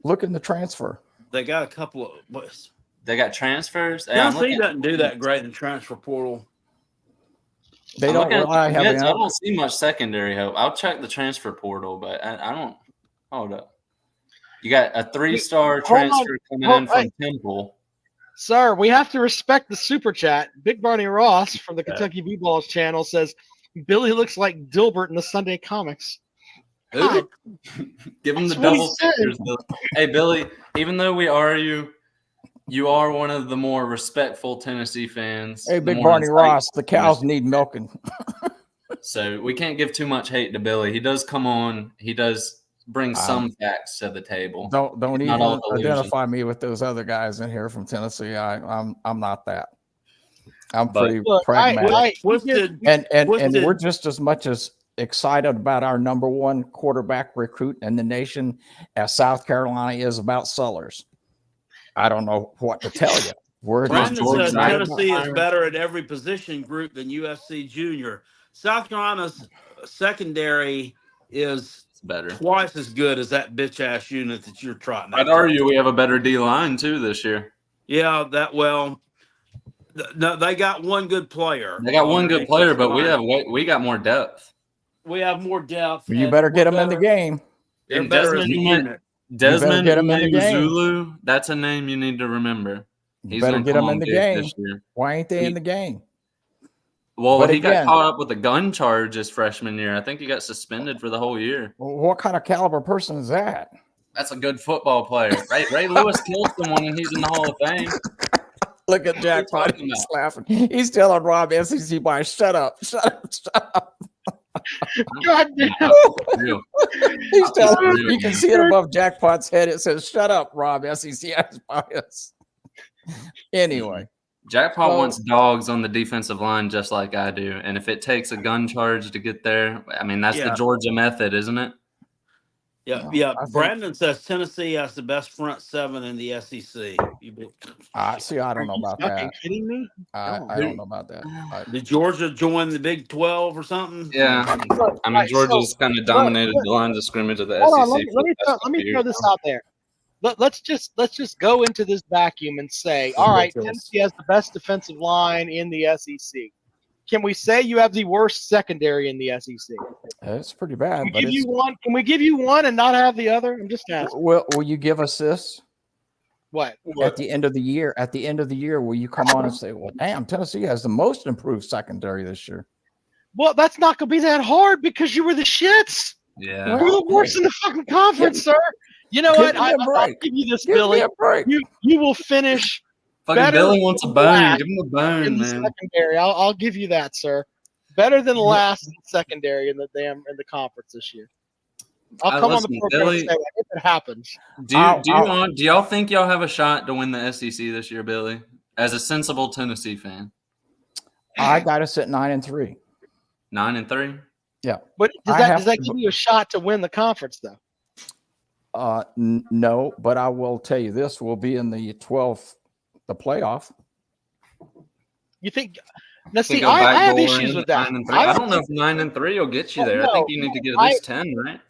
Look in the transfer. They got a couple of. What, They got transfers. Hey, I'm Tennessee looking- doesn't do that great in the transfer portal. They I'm don't looking at rely the heavily commits. I on don't see much secondary help. I'll check the transfer portal, but I don't. Hold up. You got a 3-star Hold on. transfer coming in from Temple. Sir, we have to respect the super chat. Big Barney Ross from the Kentucky B-Balls channel says Billy looks like Dilbert in the Sunday comics. God, Give him the That's what he double said. fingers, Billy. Hey, Billy, even though we are you are one of the more respectful Tennessee fans. Hey, the Big more Barney insightful Ross, the cows Tennessee need milking. So we can't give too much hate to Billy. He does come on. He does bring some facts to the table. Don't It's even not all delusion. identify me with those other guys in here from Tennessee. I'm not that. I'm But- pretty look, pragmatic. Twisted. and Twisted. we're just as much as excited about our number one quarterback recruit in the nation as South Carolina is about Sellers. I don't know what to tell you. We're just Brandon George says Knight Tennessee is behind? better at every position group than USC Junior. South Carolina's secondary is It's better. twice as good as that bitch ass unit that you're trotting out. I'd argue we have a better D line too this year. Yeah, no, they got one good player. They got one good underneath player, this but line. we got more depth. We have more depth. you and better get we're them in the better- game. They're And better as a Desmond, unit. Desmond get him in the game. Zulu, that's a name you need to remember. You He's better gonna get come them in on the big game. this year. Why ain't they in the game? Well, But he got again- caught up with a gun charge his freshman year. I think he got suspended for the whole year. What kind of caliber person is that? That's a good football player. Ray Lewis killed someone and he's in the Hall of Fame. Look at Jackpot. talking He's laughing. He's telling Rob SEC boy, shut up. God damn. Real. He's telling Real. you can see it above Jackpot's head. It says, shut up, Rob SEC bias. Anyway. Jackpot Well- wants dogs on the defensive line just like I do. And if it takes a gun charge to get there, I mean, that's the Yeah. Georgia method, isn't it? Yeah, Well, yeah. I think- Brandon says Tennessee has the best front seven in the SEC. I don't know about Fucking that. kidding me? I don't know about that. Did Georgia join the Big 12 or something? Yeah. I mean, Right, Georgia's kind of dominated look, the lines of scrimmage of the Hold SEC. on, let for me the past let me couple throw years this now. out there. Let's just go into this vacuum and say, all right, Tennessee has the best defensive line in the SEC. Can we say you have the worst secondary in the SEC? It's pretty bad. Can we But give you one? Can we give you one and not have the other? I'm just asking. will you give us this? What? At the end of the year, will you come on and say, "Well, damn, Tennessee has the most improved secondary this year"? Well, that's not going to be that hard because you were the shits. Yeah. You're the worst in the fucking conference, sir. You know what? I'll give you this, Billy. You will finish. Fucking better Billy wants a than bone. last Give him a bone, in the man. secondary. I'll give you that, sir. Better than last in secondary in the conference this year. I'll come on the program Billy, and say that if it happens. Do y'all think y'all have a shot to win the SEC this year, Billy? As a sensible Tennessee fan, I got us at 9-3. 9-3. Yeah, but does that give you a shot to win the conference though? No, but I will tell you this: we'll be in the 12th, the playoff. You think? Now, see, I have issues with that. 9-3. I don't know if 9-3 will get you there. I think you need to get at least 10, right?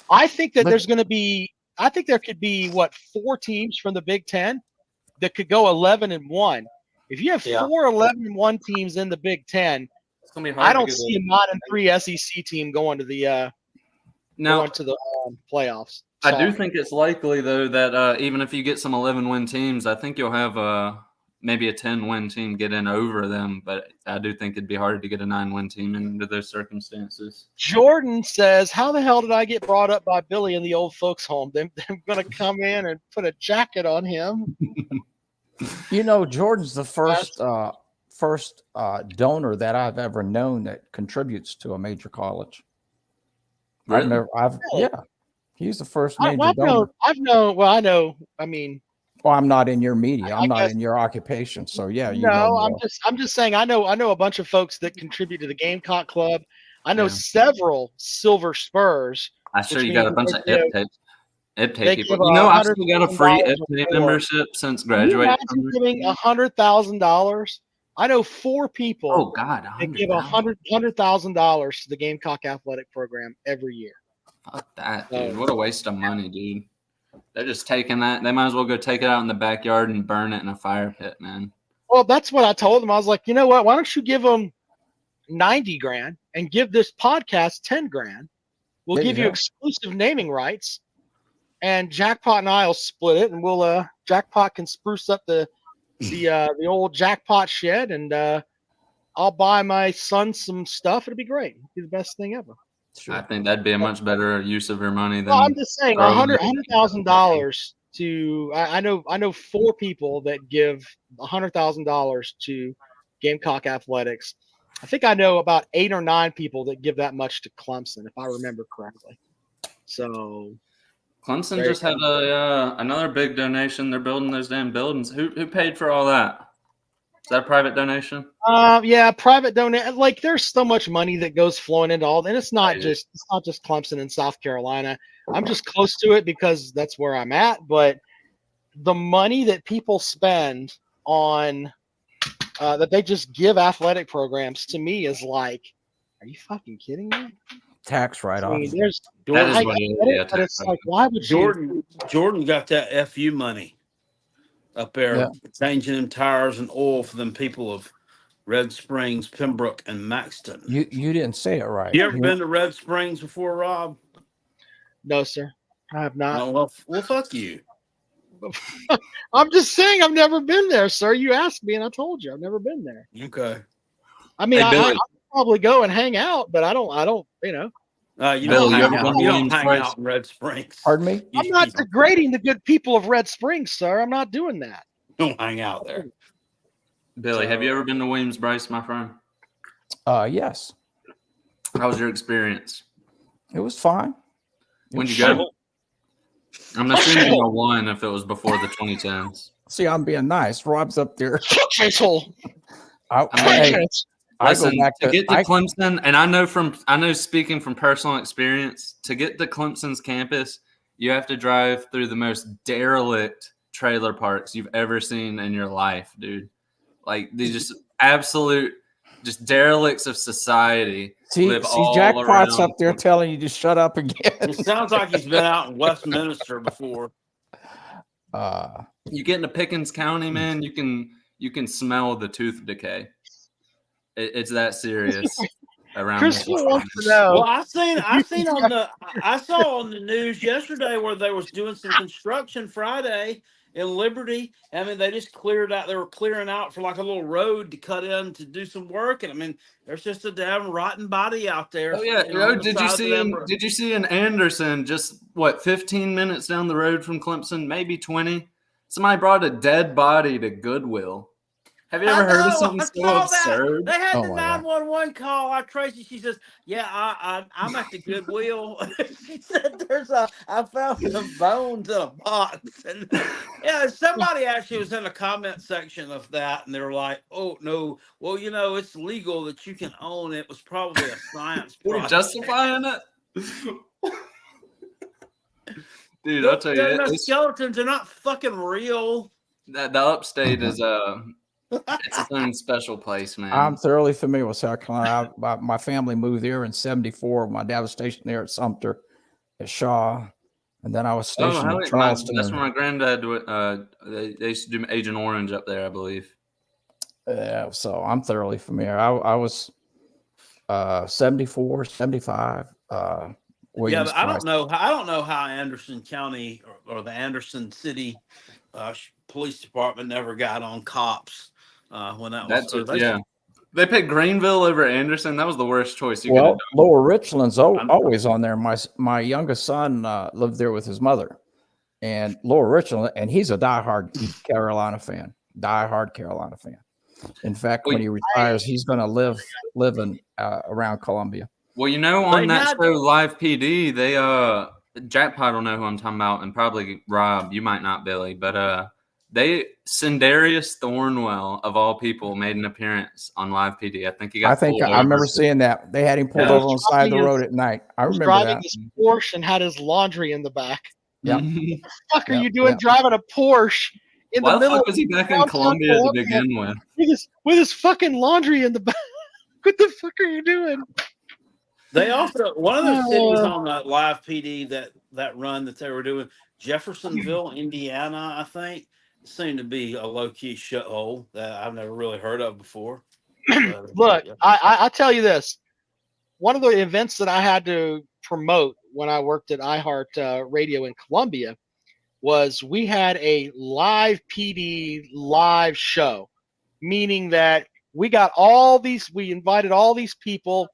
I think that there's going to be. I think there could be 4 teams from the Big Ten that could go 11-1. If you have 4 11-1 teams in the Big Ten, it's gonna be hard. I don't see a 9-3 SEC team going to the playoffs. I do think it's likely though that even if you get some 11-win teams, I think you'll have maybe a 10-win team get in over them. But I do think it'd be hard to get a 9-win team into those circumstances. Jordan says, "How the hell did I get brought up by Billy in the old folks' home? They're going to come in and put a jacket on him." You know, Jordan's the first donor that I've ever known that contributes to a major college. Really? He's the first major donor. I know. I mean, well, I'm not in your media. I'm not in your occupation. So yeah, you know. I'm just saying. I know a bunch of folks that contribute to the Gamecock Club. I know several Silver Spurs. I'm sure you got a bunch of IPTAY people. You know, I've still got a free IPTAY membership since graduating. Imagine giving $100,000. I know 4 people. Oh God, that give $100,000 to the Gamecock athletic program every year. Fuck that, dude! What a waste of money, dude. They're just taking that. They might as well go take it out in the backyard and burn it in a fire pit, man. Well, that's what I told them. I was like, you know what? Why don't you give them $90,000 and give this podcast $10,000? We'll give you exclusive naming rights, and Jackpot and I'll split it, and we'll Jackpot can spruce up the old Jackpot shed, and I'll buy my son some stuff. It'll be great. It'll be the best thing ever. Sure. I think that'd be a much better use of your money than. Well, I'm just saying, $100,000 to. I know 4 people that give $100,000 to Gamecock athletics. I think I know about 8 or 9 people that give that much to Clemson, if I remember correctly. So, Clemson just had another big donation. They're building those damn buildings. Who paid for all that? Is that a private donation? Yeah, private donation. Like, there's so much money that goes flowing into all, and it's not just Clemson and South Carolina. I'm just close to it because that's where I'm at. But the money that people spend on that they just give athletic programs to me is like, are you fucking kidding me? Tax write-off. I mean, there's but it's like, why would Jordan got that FU money up there, changing them tires and oil for them people of Red Springs, Pembroke, and Maxton. You didn't say it right. You ever been to Red Springs before, Rob? No, sir. I have not. No, well, fuck you. I'm just saying I've never been there, sir. You asked me, and I told you I've never been there. Okay. I mean, I'll probably go and hang out, but I don't, you know. You don't hang out in Red Springs. Pardon me? I'm not degrading the good people of Red Springs, sir. I'm not doing that. Don't hang out there. Billy, have you ever been to Williams-Brice, my friend? Yes. How was your experience? It was fine. When'd you go? I'm assuming you won if it was before the 2010s. See, I'm being nice. Rob's up there. Listen, to get to Clemson, and I know speaking from personal experience, to get to Clemson's campus, you have to drive through the most derelict trailer parks you've ever seen in your life, dude. Like, these just absolute, just derelicts of society. See, Jackpot's up there telling you to shut up again. It sounds like he's been out in Westminster before. You get into Pickens County, man, you can smell the tooth decay. It's that serious. around. Chris wants to know. Well, I saw on the news yesterday where they was doing some construction Friday in Liberty. I mean, they just cleared out. They were clearing out for like a little road to cut in to do some work. And I mean, there's just a damn rotten body out there. Oh yeah, did you see in Anderson just 15 minutes down the road from Clemson, maybe 20? Somebody brought a dead body to Goodwill. Have you ever heard of something so absurd? They had the 911 call. Tracy, she says, "Yeah, I'm at the Goodwill." She said, I found some bones in a box." And yeah, somebody actually was in the comment section of that, and they were like, "Oh no, well, it's legal that you can own it. It was probably a science project." Justifying it. Dude, I'll tell you, the skeletons are not fucking real. The upstate is it's its own special place, man. I'm thoroughly familiar with South Carolina. My family moved there in '74. My dad was stationed there at Sumter, at Shaw, and then I was stationed in Charleston. That's where my granddad. They used to do Agent Orange up there, I believe. Yeah, so I'm thoroughly familiar. I was 74, 75. Yeah, but I don't know how Anderson County or the Anderson City Police Department never got on cops when that was. They picked Greenville over Anderson. That was the worst choice you could have done. Lower Richland's always on there. My youngest son lived there with his mother, and Lower Richland, and he's a diehard Carolina fan. In fact, when he retires, he's going to live in around Columbia. Well, on that show, Live PD, they Jackpot will know who I'm talking about, and probably Rob. You might not, Billy, but Sindarius Thornwell of all people made an appearance on Live PD. I remember seeing that. They had him pulled over on the side of the road at night. I remember driving his Porsche and had his laundry in the back. Yeah. What the fuck are you doing driving a Porsche in the middle? Why was he back in Columbia to begin with? With his fucking laundry in the back. What the fuck are you doing? They also one of the cities on that Live PD that run that they were doing, Jeffersonville, Indiana, I think, seemed to be a low key shithole that I've never really heard of before. Look, I tell you this: one of the events that I had to promote when I worked at iHeart Radio in Columbia was we had a Live PD live show, meaning that we invited all these people.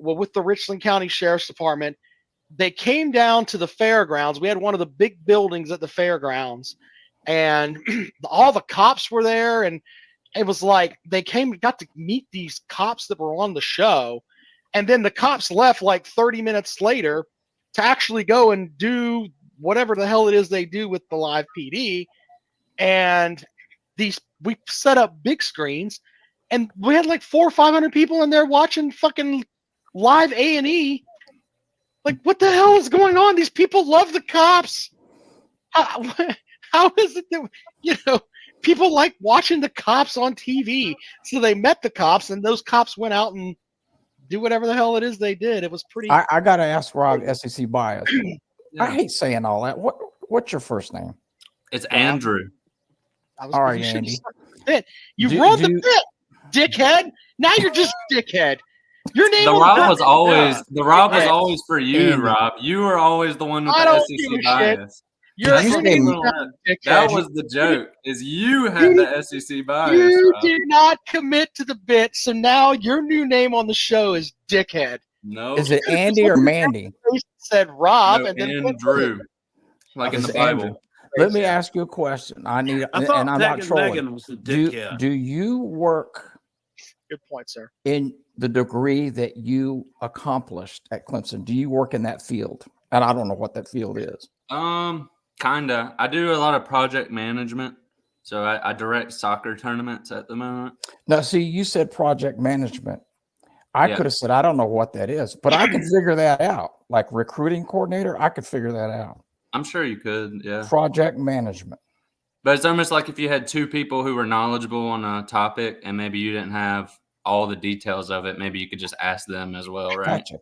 Well, with the Richland County Sheriff's Department, they came down to the fairgrounds. We had one of the big buildings at the fairgrounds, and all the cops were there. And it was like they got to meet these cops that were on the show. And then the cops left like 30 minutes later to actually go and do whatever the hell it is they do with the Live PD. And we set up big screens, and we had like 400 or 500 people in there watching fucking live A&E. Like, what the hell is going on? These people love the cops. How is it that people like watching the cops on TV? So they met the cops, and those cops went out and do whatever the hell it is they did. It was pretty. I gotta ask Rob, SEC bias. Yeah. I hate saying all that. What's your first name? It's Andrew. All right, Andy. You ruined the bit, dickhead. Now you're just dickhead. Your name. The Rob was always for you, Andy. Rob. You were always the one with the SEC bias. That was the joke. Is you had the SEC bias. You did not commit to the bit, so now your new name on the show is Dickhead. No. Is it Andy or Mandy? Said Rob, and then Andrew, like in the Bible. Andrew. Let me ask you a question. I'm not trolling. Do you work? Good point, sir. In the degree that you accomplished at Clemson, do you work in that field? And I don't know what that field is. Kinda. I do a lot of project management, so I direct soccer tournaments at the moment. Now, see, you said project management. I could have said I don't know what that is, but I can figure that out. Like recruiting coordinator, I could figure that out. I'm sure you could. Yeah. Project management. But it's almost like if you had two people who were knowledgeable on a topic, and maybe you didn't have all the details of it, maybe you could just ask them as well, right? Gotcha.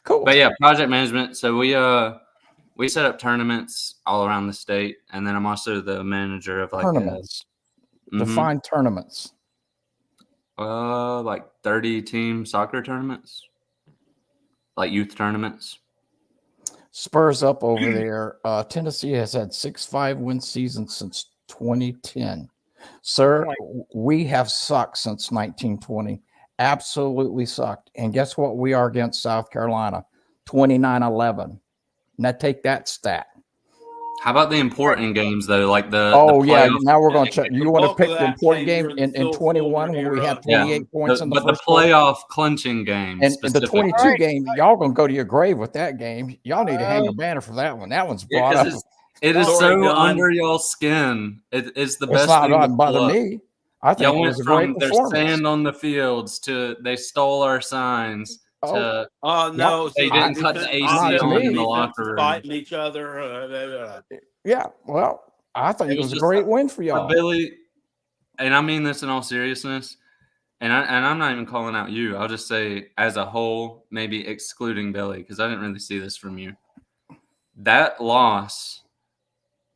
Cool. But yeah, project management. So we set up tournaments all around the state, and then I'm also the manager of like tournaments. Define tournaments. Like 30-team soccer tournaments, like youth tournaments. Spurs up over there. Tennessee has had 6 5-win seasons since 2010. Sir, we have sucked since 1920. Absolutely sucked. And guess what? We are against South Carolina, 29-11. Now take that stat. How about the important games though? Like the Now we're going to check. You want to pick the important game in 21 when we had 28 points in the first the playoff clinching game and the 22 game. Y'all going to go to your grave with that game. Y'all need to hang a banner for that one. That one's brought up. It is so under y'all's skin. It's the best thing. Not bother me. I think y'all went from there's sand on the fields to they stole our signs. No, they didn't cut the AC on in the locker room. Fighting each other. Yeah, well, I think it was a great win for y'all, Billy. And I mean this in all seriousness. And I'm not even calling out you. I'll just say as a whole, maybe excluding Billy, because I didn't really see this from you. That loss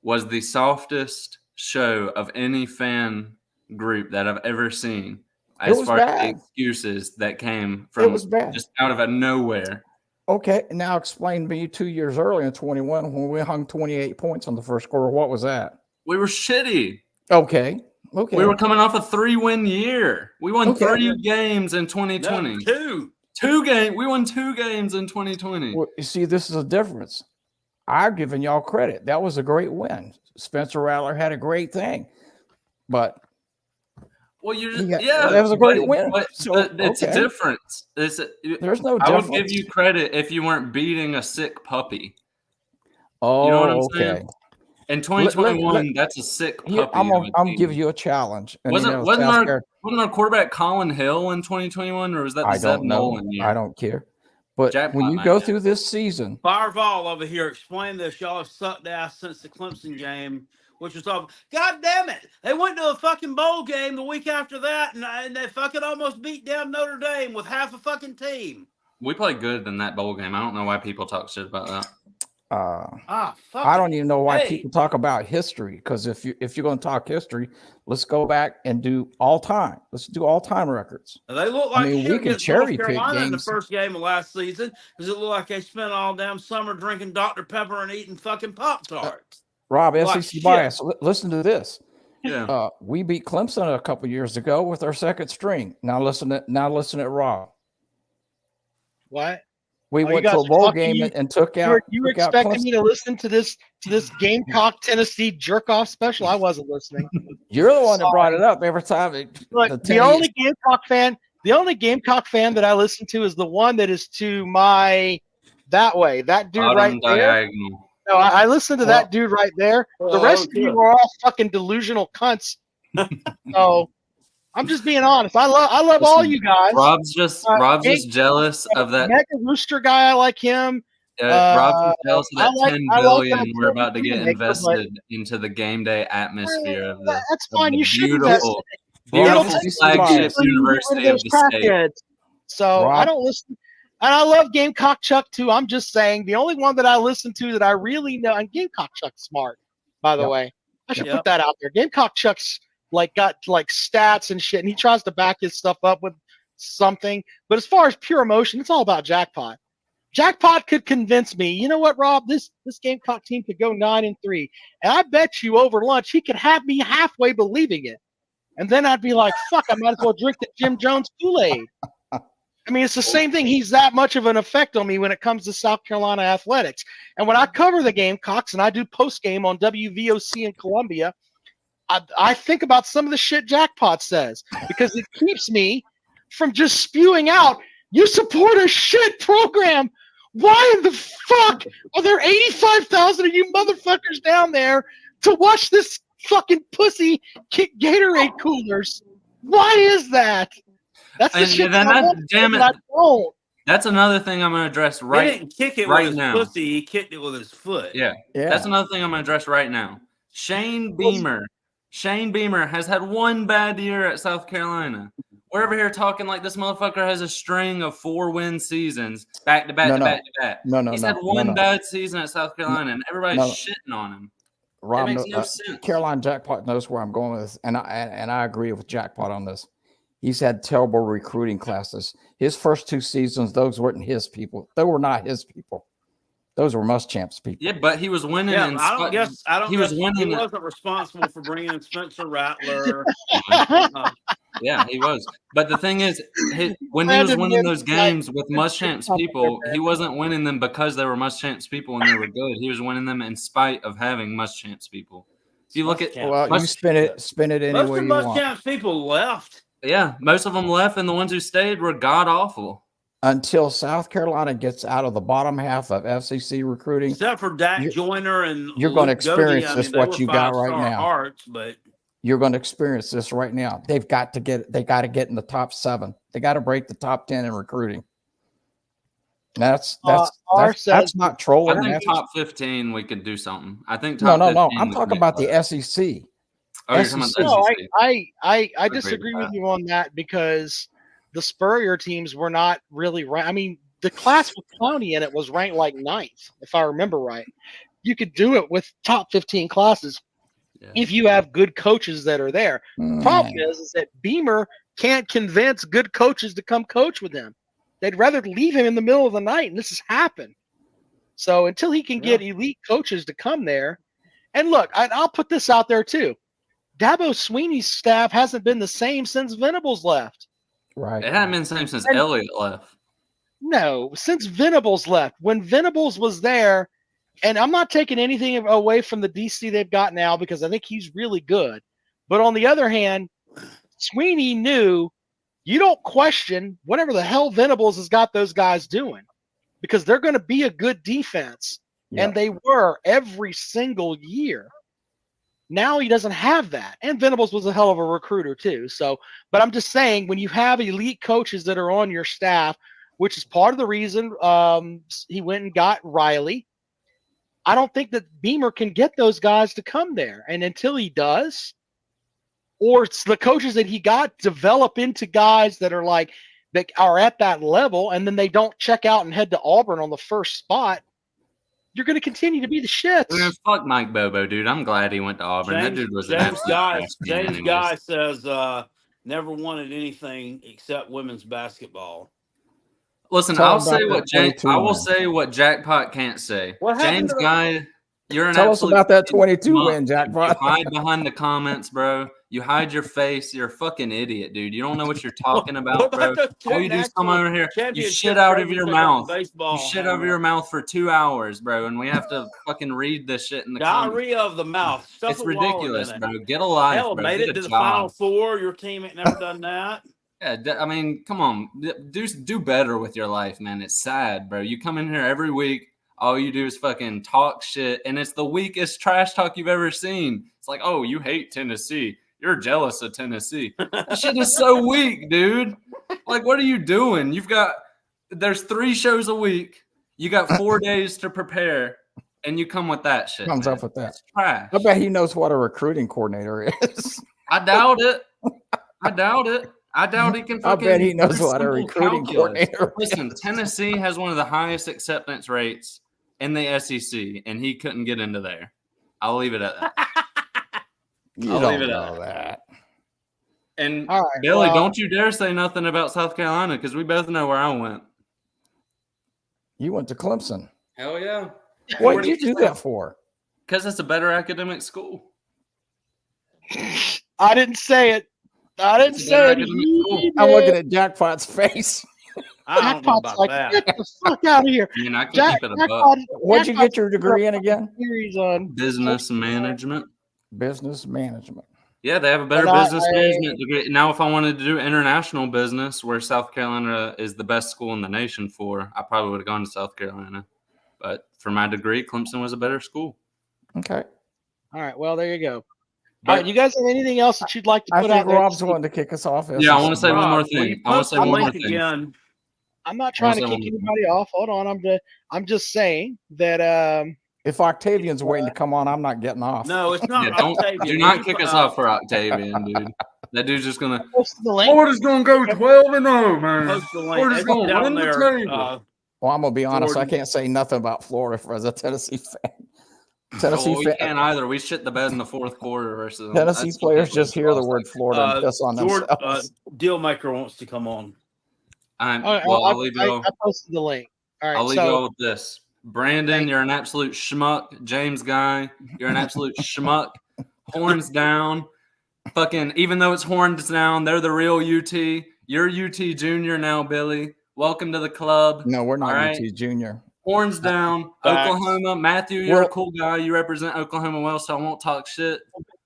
was the softest show of any fan group that I've ever seen. As far as the excuses that came from just out of nowhere. Okay, now explain to me 2 years earlier in 21 when we hung 28 points on the first quarter. What was that? We were shitty. Okay. We were coming off a 3-win year. We won 3 games in 2020. No, 2 games. We won 2 games in 2020. Well, you see, this is a difference. I've given y'all credit. That was a great win. Spencer Rattler had a great thing, but. Well, that was a great win. But it's a difference. There's no difference. I would give you credit if you weren't beating a sick puppy. Oh, you know what I'm saying? In 2021, that's a sick puppy. I'm giving you a challenge. And, wasn't our quarterback Colin Hill in 2021, or was that the Zeb Nolan year? I don't care. But when you go through this season, Fireball over here, explain this. Y'all have sucked ass since the Clemson game. Which was all, God damn it. They went to a fucking bowl game the week after that, and they fucking almost beat down Notre Dame with half a fucking team. We played good in that bowl game. I don't know why people talk shit about that. I don't even know why people talk about history, because if you're going to talk history, let's go back and do all time. Let's do all time records. They look like we can cherry pick games in the first game of last season because it looked like they spent all damn summer drinking Dr. Pepper and eating fucking Pop-Tarts. Rob, SEC bias. Listen to this. Yeah. We beat Clemson a couple years ago with our second string. Now listen at Rob. What? We went to a bowl game and took out. You were expecting me to listen to this Gamecock Tennessee jerk off special? I wasn't listening. You're the one that brought it up every time. The only Gamecock fan that I listen to is the one that is to my that dude right there. No, I listen to that dude right there. The rest of you are all fucking delusional cunts. So I'm just being honest. I love all you guys. Rob's just jealous of that Mega Rooster guy. I like him. Rob's jealous of that $10 billion we're about to get invested into the game day atmosphere of the that's fine. You should beautiful flagship university of the state. So I don't listen. And I love Gamecock Chuck too. I'm just saying the only one that I listen to that I really know, and Gamecock Chuck's smart, by the way. I should put that out there. Gamecock Chuck's got stats and shit, and he tries to back his stuff up with something. But as far as pure emotion, it's all about Jackpot. Jackpot could convince me, you know what, Rob, this Gamecock team could go 9-3. And I bet you over lunch he could have me halfway believing it. And then I'd be like, fuck, I might as well drink the Jim Jones Kool-Aid. I mean, it's the same thing. He's that much of an effect on me when it comes to South Carolina athletics. And when I cover the Gamecocks and I do post-game on WVOC in Columbia, I think about some of the shit Jackpot says because it keeps me from just spewing out, you support a shit program. Why in the fuck are there 85,000 of you motherfuckers down there to watch this fucking pussy kick Gatorade coolers? Why is that? That's the shit that I don't. That's another thing I'm going to address right now. He didn't kick it with his pussy. He kicked it with his foot. Yeah. That's another thing I'm going to address right now. Shane Beamer has had one bad year at South Carolina. We're over here talking like this motherfucker has a string of 4-win seasons back to back to back to back. He's had one bad season at South Carolina, and everybody's shitting on him. Rob, it makes no sense. Carolina Jackpot knows where I'm going with this, and I agree with Jackpot on this. He's had terrible recruiting classes. His first 2 seasons, those weren't his people. They were not his people. Those were Muschamp's people. Yeah, but he was winning. Yeah, And I don't guess he was winning. He wasn't responsible for bringing in Spencer Rattler. Yeah, he was. But the thing is, when he was winning those games with Muschamp's people, he wasn't winning them because they were Muschamp's people and they were good. He was winning them in spite of having Muschamp's people. If you look at you spin it any way you want. Most of Muschamp's people left. Yeah, most of them left, and the ones who stayed were god awful. Until South Carolina gets out of the bottom half of FCC recruiting, except for Dak Joyner and you're going to experience this. What you got right now, hearts, but you're going to experience this right now. They got to get in the top 7. They got to break the top 10 in recruiting. That's not trolling. I think top 15 we could do something. I think no. I'm talking about the SEC. Oh, you're talking about the SEC. I disagree with you on that because the Spurrier teams were not really right. I mean, the class with Clowney in it was ranked like 9th, if I remember right. You could do it with top 15 classes if you have good coaches that are there. Problem is that Beamer can't convince good coaches to come coach with him. They'd rather leave him in the middle of the night, and this has happened. So until he can get elite coaches to come there, and look, I'll put this out there too. Dabo Sweeney's staff hasn't been the same since Venables left. Right. It hadn't been the same since Elliott left. No, since Venables left. When Venables was there, and I'm not taking anything away from the DC they've got now because I think he's really good. But on the other hand, Sweeney knew you don't question whatever the hell Venables has got those guys doing because they're going to be a good defense. Yep. And they were every single year. Now he doesn't have that. And Venables was a hell of a recruiter too. So, but I'm just saying when you have elite coaches that are on your staff, which is part of the reason he went and got Riley, I don't think that Beamer can get those guys to come there. And until he does, or it's the coaches that he got develop into guys that are like, that are at that level, and then they don't check out and head to Auburn on the first spot, you're going to continue to be the shits. Man, fuck Mike Bobo, dude. I'm glad he went to Auburn. That dude was James Guy says never wanted anything except women's basketball. Listen, I will say what Jackpot can't say. James Guy, you're an Tell us about that 22 win, Jackpot. You hide behind the comments, bro. You hide your face. You're a fucking idiot, dude. You don't know what you're talking about, bro. All you do is come over here. You shit out of your mouth. You shit over your mouth for 2 hours, bro, and we have to fucking read this shit in the comments. Diarrhea of the mouth. It's ridiculous, bro. Get a life, hell, bro. Made it to the Final Four. Your team ain't never done that. Yeah, I mean, come on. Do better with your life, man. It's sad, bro. You come in here every week. All you do is fucking talk shit, and it's the weakest trash talk you've ever seen. It's like, oh, you hate Tennessee. You're jealous of Tennessee. That shit is so weak, dude. Like, what are you doing? There's 3 shows a week. You got 4 days to prepare, and you come with that shit. Comes up with that. It's trash. I bet he knows what a recruiting coordinator is. I doubt it. I doubt he can fucking. I bet he knows what a recruiting coordinator is. Listen, Tennessee has one of the highest acceptance rates in the SEC, and he couldn't get into there. I'll leave it at that. You don't know that. And Billy, don't you dare say nothing about South Carolina because we both know where I went. You went to Clemson. Hell yeah. What did you do that for? Because it's a better academic school. I didn't say it. I didn't say it. I'm looking at Jackpot's face. I don't know about like, that. Get the fuck out of here. I mean, I can keep it a buck. What'd you get your degree in again? Business management. Business management. Yeah, they have a better business management degree. Now, if I wanted to do international business, where South Carolina is the best school in the nation for, I probably would have gone to South Carolina. But for my degree, Clemson was a better school. Okay. All right. Well, there you go. All right. You guys have anything else that you'd like to put out? I think Rob's wanting to kick us off. Yeah, I want to say one more thing. Again. I'm not trying to kick anybody off. Hold on. I'm just saying that if Octavian's waiting to come on, I'm not getting off. No, it's not. Do not kick us off for Octavian, dude. That dude's just gonna. Florida's gonna go 12-0, man. Florida's gonna win the table. Well, I'm gonna be honest. I can't say nothing about Florida as a Tennessee fan. Tennessee we can't either. We shit the bed in the fourth quarter versus them. Tennessee players just hear the word Florida and piss on themselves. Dealmaker wants to come on. I'll leave you all. I posted the link. All right, I'll leave you all with this. Brandon, you're an absolute schmuck. James Guy, you're an absolute schmuck. Horns down. Fucking, even though it's horns down, they're the real UT. You're UT Junior now, Billy. Welcome to the club. No, we're not right? UT Junior. Horns down. Oklahoma. Matthew, you're a cool guy. You represent Oklahoma well, so I won't talk shit.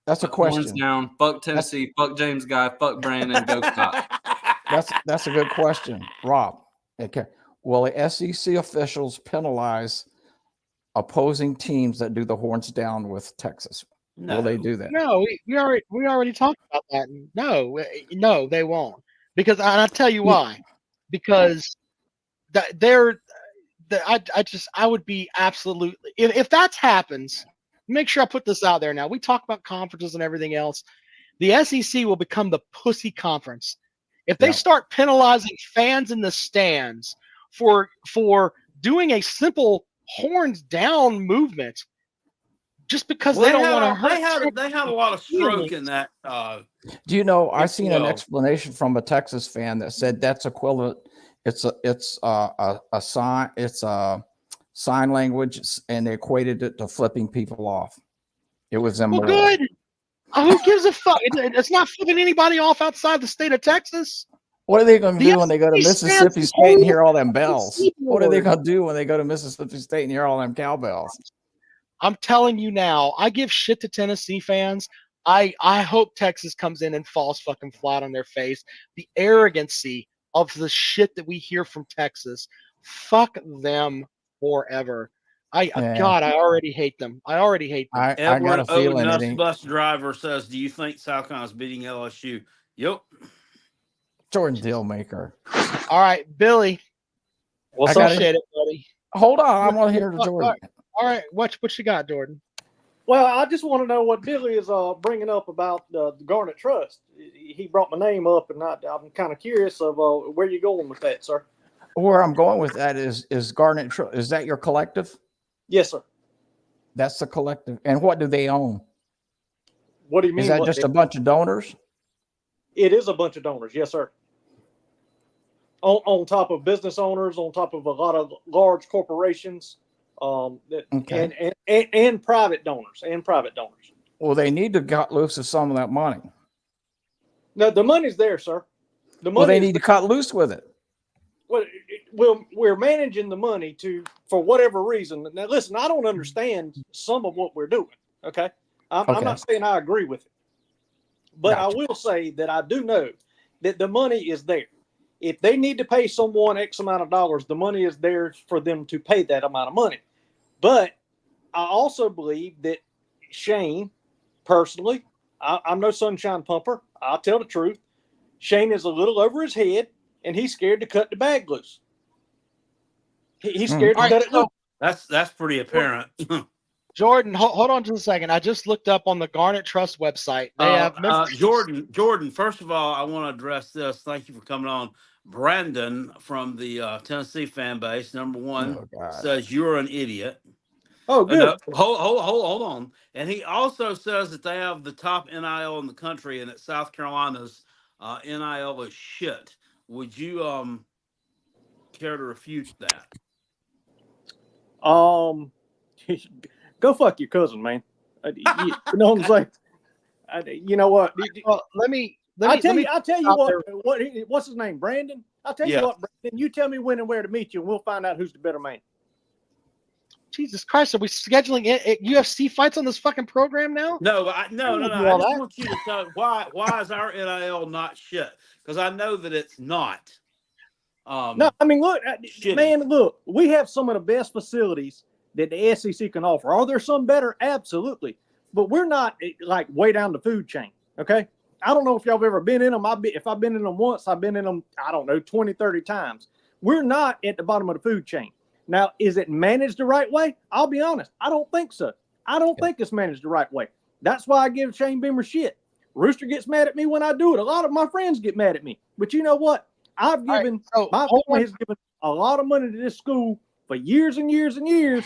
That's a question. Horns down. Fuck Tennessee. Fuck James Guy. Fuck Brandon. Go Cox. That's a good question, Rob. Okay. Will the SEC officials penalize opposing teams that do the horns down with Texas? No. Will they do that? No, we already talked about that. No, they won't. Because and I'll tell you why. Because I would be absolutely if that happens. Make sure I put this out there now. We talk about conferences and everything else. The SEC will become the pussy conference if they start penalizing fans in the stands for doing a simple horns down movement just because they don't want to hurt. They had a lot of stroke in that. Do you know? I seen an explanation from a Texas fan that said that's equivalent. It's a sign. It's a sign language, and they equated it to flipping people off. It was immoral. Well, good. Who gives a fuck? It's not flipping anybody off outside the state of Texas. What are they going to do when they go to Mississippi State and hear all them bells? What are they going to do when they go to Mississippi State and hear all them cowbells? I'm telling you now, I give shit to Tennessee fans. I hope Texas comes in and falls fucking flat on their face. The arrogancy of the shit that we hear from Texas, fuck them forever. God, I already hate them. I got a feeling it ain't. Bus driver says, "Do you think South Carolina's beating LSU?" Yep. Jordan Dealmaker. All right, Billy. Well, appreciate it, buddy. Hold on, I want to hear Jordan. All right, what you got, Jordan? Well, I just want to know what Billy is bringing up about the Garnet Trust. He brought my name up, and I'm kind of curious of where you're going with that, sir. Where I'm going with that is Garnet Trust. Is that your collective? Yes, sir. That's the collective. And what do they own? What do you mean? Is that just a bunch of donors? It is a bunch of donors, yes, sir. On top of business owners, on top of a lot of large corporations, and private donors Well, they need to cut loose of some of that money. No, the money's there, sir. They need to cut loose with it. Well, we're managing the money for whatever reason. Now, listen, I don't understand some of what we're doing. Okay, I'm not saying I agree with it, but gotcha. I will say that I do know that the money is there. If they need to pay someone X amount of dollars, the money is there for them to pay that amount of money. But I also believe that Shane, personally, I'm no sunshine pumper. I'll tell the truth. Shane is a little over his head, and he's scared to cut the bag loose. He's scared to cut it loose. That's pretty apparent. Jordan, hold on just a second. I just looked up on the Garnet Trust website. They have Jordan. First of all, I want to address this. Thank you for coming on. Brandon from the Tennessee fan base, number one, says you're an idiot. Oh, good. Hold on. And he also says that they have the top NIL in the country, and that South Carolina's NIL is shit. Would you care to refute that? Go fuck your cousin, man. You know what I'm saying? You know what? I'll tell you what. What's his name? Brandon. I'll tell you what, Brandon. You tell me when and where to meet you, and we'll find out who's the better man. Jesus Christ, are we scheduling UFC fights on this fucking program now? No. I just want you to tell why is our NIL not shit? Because I know that it's not. No, I mean, look, man, look, we have some of the best facilities that the SEC can offer. Are there some better? Absolutely. But we're not like way down the food chain, okay? I don't know if y'all have ever been in them. If I've been in them once, I've been in them, 20, 30 times. We're not at the bottom of the food chain. Now, is it managed the right way? I'll be honest. I don't think so. I don't think it's managed the right way. That's why I give Shane Beamer shit. Rooster gets mad at me when I do it. A lot of my friends get mad at me. But you know what? My family has given a lot of money to this school for years and years and years.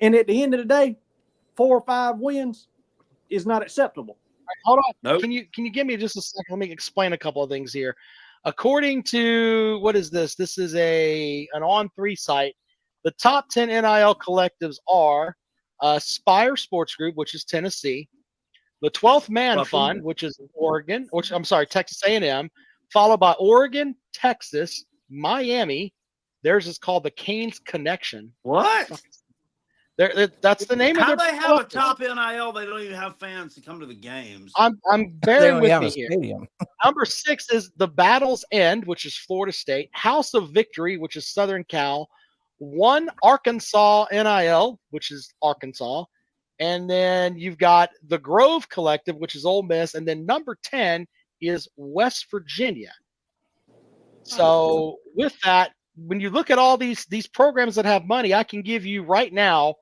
And at the end of the day, or 5 wins is not acceptable. Hold on. Nope. Can you give me just a second? Let me explain a couple of things here. According to what is this? This is an On3 site. The top 10 NIL collectives are Spire Sports Group, which is Tennessee, the 12th Man Fund, which is Oregon, Texas A&M, followed by Oregon, Texas, Miami. Theirs is called the Canes Connection. What? That's the name of How their they have a top NIL? They don't even have fans to come to the games. I'm They bearing only with have me a here. stadium. Number 6 is the Battle's End, which is Florida State. House of Victory, which is Southern Cal. 1 Arkansas NIL, which is Arkansas. And then you've got the Grove Collective, which is Ole Miss. And then number 10 is West Virginia. So with that, when you look at all these programs that have money, I can give you right now,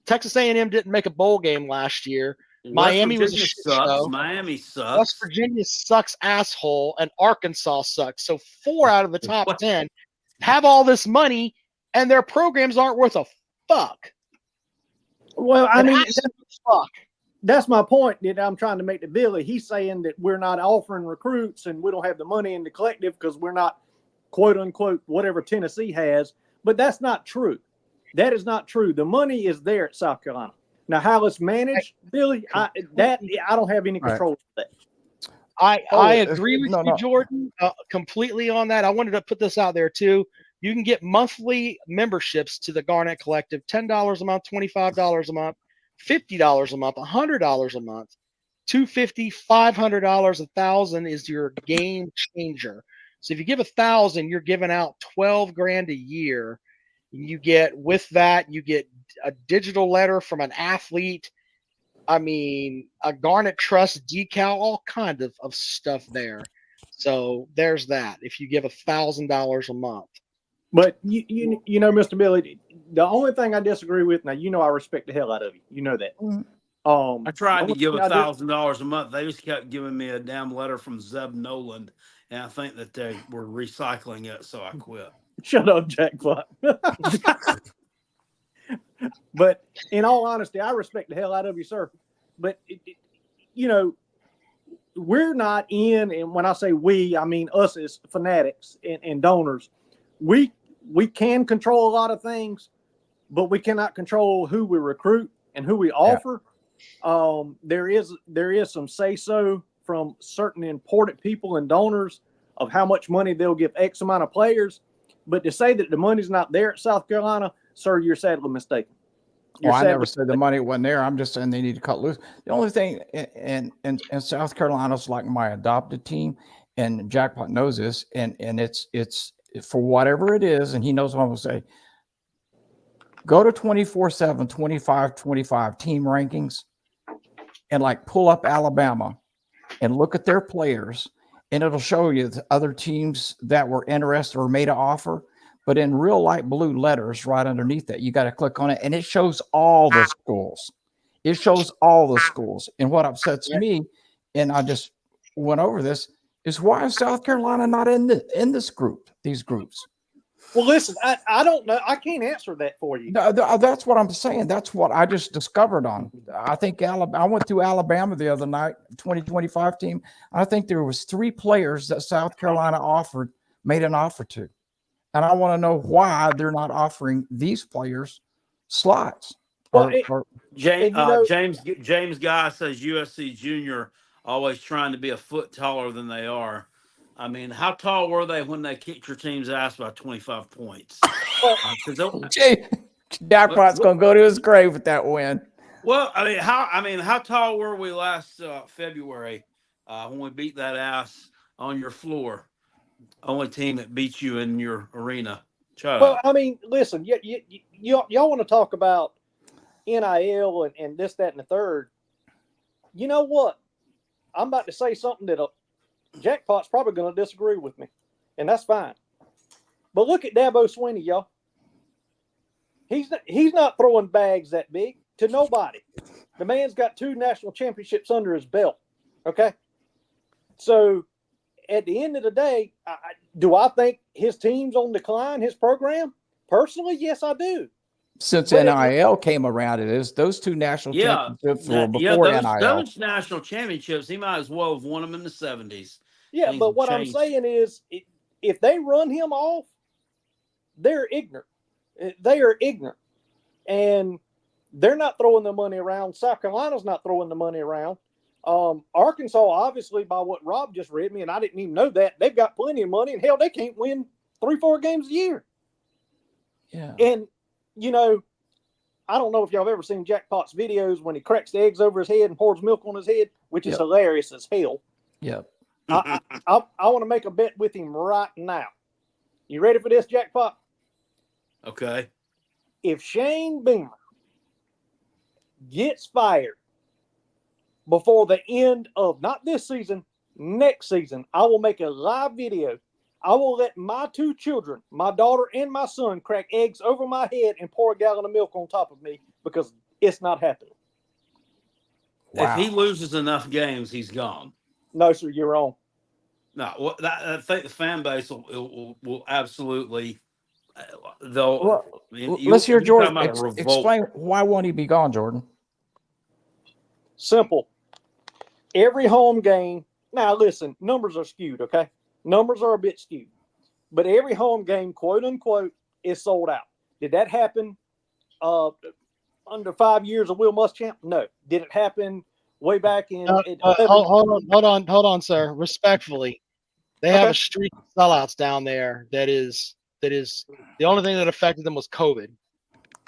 Texas A&M didn't make a bowl game last year. Miami was a shit show. Miami sucks. West Virginia sucks asshole, and Arkansas sucks. So 4 out of the top 10 have all this money, and their programs aren't worth a fuck. Well, I mean, fuck. That's my point that I'm trying to make to Billy. He's saying that we're not offering recruits and we don't have the money in the collective because we're not, quote unquote, whatever Tennessee has. But that's not true. That is not true. The money is there at South Carolina. Now, how it's managed, Billy, I don't have any control of that. I agree with you, Jordan, completely on that. I wanted to put this out there too. You can get monthly memberships to the Garnet Collective, $10 a month, $25 a month, $50 a month, $100 a month, $250, $500, $1,000 is your game changer. So if you give $1,000, you're giving out $12,000 a year. You get a digital letter from an athlete. I mean, a Garnet Trust decal, all kinds of stuff there. So there's that. If you give $1,000 a month. But you know, Mr. Billy, the only thing I disagree with now, I respect the hell out of you. You know that. I tried to give $1,000 a month. They just kept giving me a damn letter from Zeb Noland, and I think that they were recycling it, so I quit. Shut up, Jackpot. But in all honesty, I respect the hell out of you, sir. But we're not in, and when I say we, I mean us as fanatics and donors. We can control a lot of things, but we cannot control who we recruit and who we offer. There is some say-so from certain important people and donors of how much money they'll give X amount of players. But to say that the money's not there at South Carolina, sir, you're sadly mistaken. I never said the money wasn't there. I'm just saying they need to cut loose. The only thing, and South Carolina's like my adopted team, and Jackpot knows this, and it's for whatever it is, and he knows what I'm going to say. Go to 24/7, 25 team rankings, and pull up Alabama and look at their players, and it'll show you the other teams that were interested or made an offer. But in real light blue letters right underneath that, you got to click on it, and it shows all the schools. It shows all the schools. And what upsets me, and I just went over this, is why is South Carolina not in this group? These groups. Well, listen, I don't know. I can't answer that for you. That's what I'm saying. That's what I just discovered on. I think I went through Alabama the other night, 2025 team. I think there was 3 players that South Carolina made an offer to. And I want to know why they're not offering these players slots. James Guy says USC Junior always trying to be a foot taller than they are. I mean, how tall were they when they kicked your team's ass by 25 points? Jackpot's going to go to his grave with that win. Well, how tall were we last February when we beat that ass on your floor? Only team that beat you in your arena. Well, I mean, listen, y'all want to talk about NIL and this, that, and the third. You know what? I'm about to say something that Jackpot's probably going to disagree with me, and that's fine. But look at Dabo Swinney, y'all. He's not throwing bags that big to nobody. The man's got 2 national championships under his belt. Okay, so at the end of the day, do I think his team's on decline, his program? Personally, yes, I do. Since But NIL came around, it is those two national championships were before NIL. Those national championships, he might as well have won them in the 70s. Yeah, Things but have what I'm changed. saying is, if they run him off, they're ignorant. They are ignorant, and they're not throwing the money around. South Carolina's not throwing the money around. Arkansas, obviously, by what Rob just read me, and I didn't even know that, they've got plenty of money, and hell, they can't win 3-4 games a year. Yeah. And, you know, I don't know if y'all have ever seen Jackpot's videos when he cracks the eggs over his head and pours milk on his head, which is hilarious as hell. Yep. I want to make a bet with him right now. You ready for this, Jackpot? Okay. If Shane Beamer gets fired before the end of not this season, next season, I will make a live video. I will let my two children, my daughter and my son, crack eggs over my head and pour a gallon of milk on top of me because it's not happening. Wow. If he loses enough games, he's gone. No, sir, you're wrong. No, I think the fan base will absolutely. Let's hear Jordan explain why won't he be gone, Jordan? Simple. Every home game. Now, listen, numbers are skewed, okay? Numbers are a bit skewed. But every home game, quote unquote, is sold out. Did that happen under 5 years of Will Muschamp? No. Did it happen way back in? Hold on, sir. Respectfully, they have a streak of sellouts down there. That is the only thing that affected them was COVID.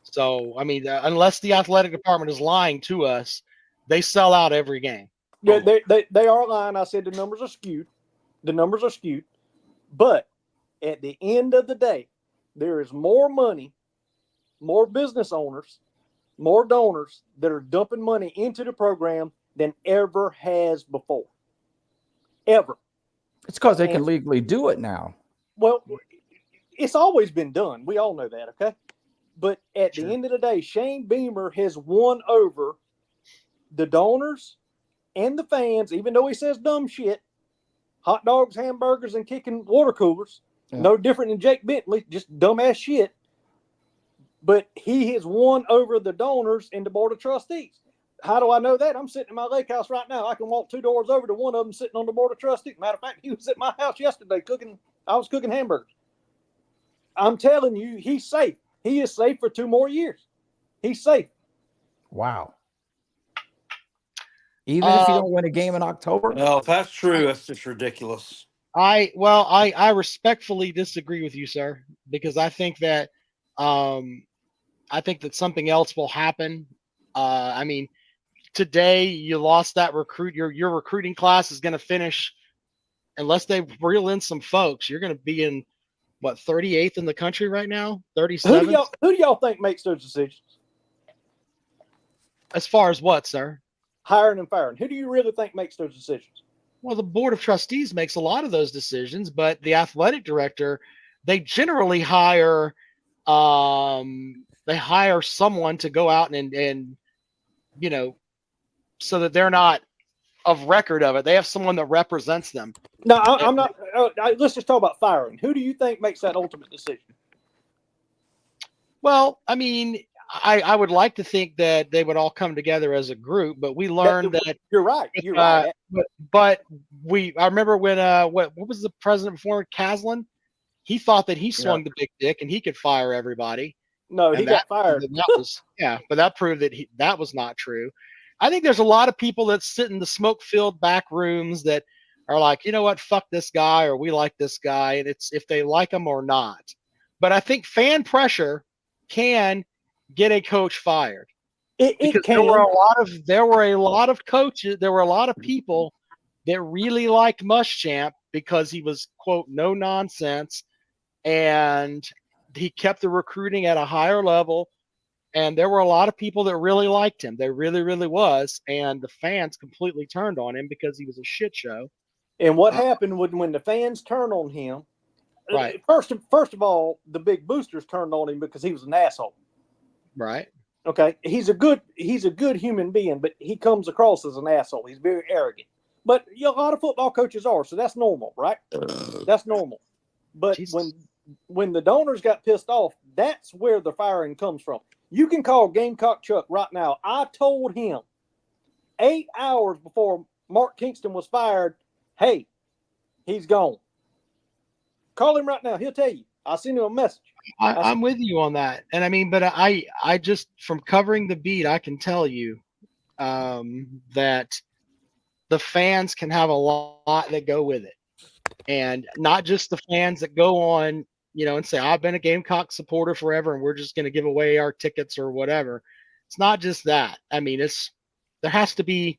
So, I mean, unless the athletic department is lying to us, they sell out every game. Yeah, they are lying. I said the numbers are skewed. The numbers are skewed. But at the end of the day, there is more money, more business owners, more donors that are dumping money into the program than ever has before. Ever. It's because they can legally do it now. Well, it's always been done. We all know that, okay? But at the end of the day, Shane Beamer has won over the donors and the fans, even though he says dumb shit, hot dogs, hamburgers, and kicking water coolers. Yeah. No different than Jake Bentley, just dumbass shit. But he has won over the donors and the board of trustees. How do I know that? I'm sitting in my lake house right now. I can walk 2 doors over to one of them sitting on the board of trustees. Matter of fact, he was at my house yesterday cooking. I was cooking hamburgers. I'm telling you, he's safe. He is safe for 2 more years. He's safe. Wow. Even if you don't win a game in October? No, if that's true, that's just ridiculous. I respectfully disagree with you, sir, because I think that something else will happen. I mean, today you lost that recruit. Your recruiting class is going to finish, unless they reel in some folks. You're going to be in what, 38th in the country right now, 37th. Who do y'all think makes those decisions? As far as what, sir? Hiring and firing. Who do you really think makes those decisions? Well, the board of trustees makes a lot of those decisions, but the athletic director, they generally hire someone to go out and you know, so that they're not of record of it. They have someone that represents them. No, I'm not. Let's just talk about firing. Who do you think makes that ultimate decision? Well, I mean, I would like to think that they would all come together as a group, but we learned that you're right. You're right. But I remember when what was the president before, Caslin? He thought that he swung the big dick and he could fire everybody. No, he got fired. But that proved that that was not true. I think there's a lot of people that sit in the smoke-filled back rooms that are like, you know what, fuck this guy, or we like this guy, and it's if they like him or not. But I think fan pressure can get a coach fired. It can. There were a lot of coaches, there were a lot of people that really liked Muschamp because he was, quote, no nonsense, and he kept the recruiting at a higher level. And there were a lot of people that really liked him. There really, really was. And the fans completely turned on him because he was a shit show. And what happened when the fans turned on him? Right. First of all, the big boosters turned on him because he was an asshole. Right. Okay. He's a good human being, but he comes across as an asshole. He's very arrogant. But a lot of football coaches are, so that's normal, right? That's normal. But Jesus. when the donors got pissed off, that's where the firing comes from. You can call Gamecock Chuck right now. I told him 8 hours before Mark Kingston was fired, hey, he's gone. Call him right now. He'll tell you. I'll send him a message. I'm with you on that. And I mean, but I just, from covering the beat, I can tell you that the fans can have a lot that go with it. And not just the fans that go on, and say, I've been a Gamecock supporter forever and we're just going to give away our tickets or whatever. It's not just that. I mean, there has to be,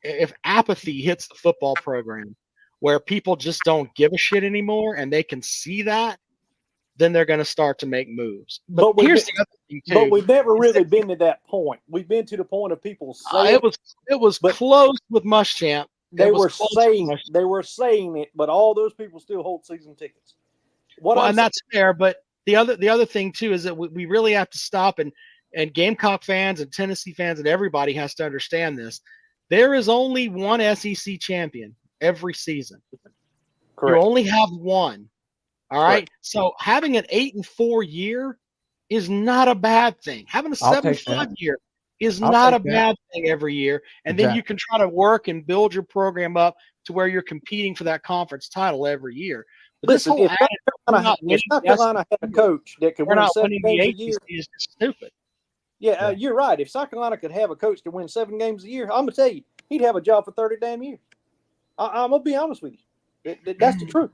if apathy hits the football program where people just don't give a shit anymore and they can see that, then they're going to start to make moves. But here's the other thing too. But we've never really been to that point. We've been to the point of people saying it was close with Muschamp. They were saying it, but all those people still hold season tickets. And that's fair. But the other thing too is that we really have to stop, and Gamecock fans and Tennessee fans and everybody has to understand this. There is only one SEC champion every season. Correct. You only have one. All right. Correct. So having an 8-4 year is not a bad thing. Having a 7-5 year is not a bad thing every year. And then you can try to work and build your program up to where you're competing for that conference title every year. But listen, if South Carolina had a coach that could win 7 games a year, is stupid. Yeah, you're right. If South Carolina could have a coach to win 7 games a year, I'm gonna tell you, he'd have a job for 30 damn years. I'm gonna be honest with you. That's the truth.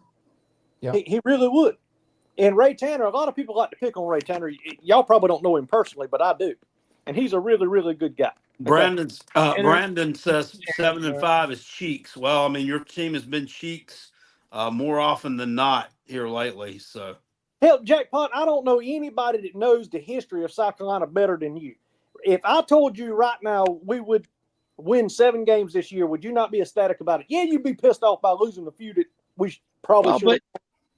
Yeah. He really would. And Ray Tanner, a lot of people like to pick on Ray Tanner. Y'all probably don't know him personally, but I do. And he's a really, really good guy. Brandon says 7-5 is Cheeks. Well, I mean, your team has been Cheeks more often than not here lately. So, hell, Jackpot, I don't know anybody that knows the history of South Carolina better than you. If I told you right now we would win 7 games this year, would you not be ecstatic about it? Yeah, you'd be pissed off by losing the few that we probably should.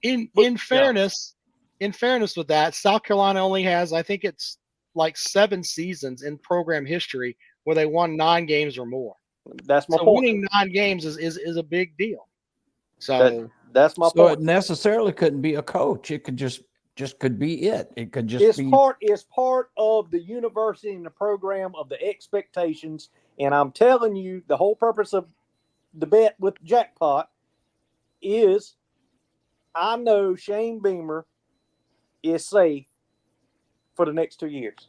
But in fairness with that, South Carolina only has, I think it's like 7 seasons in program history where they won 9 games or more. That's my point. Winning 9 games is a big deal. So that's my point. So it necessarily couldn't be a coach. It could just could be it. It could just be it's part of the university and the program of the expectations. And I'm telling you, the whole purpose of the bet with Jackpot is I know Shane Beamer is safe for the next 2 years.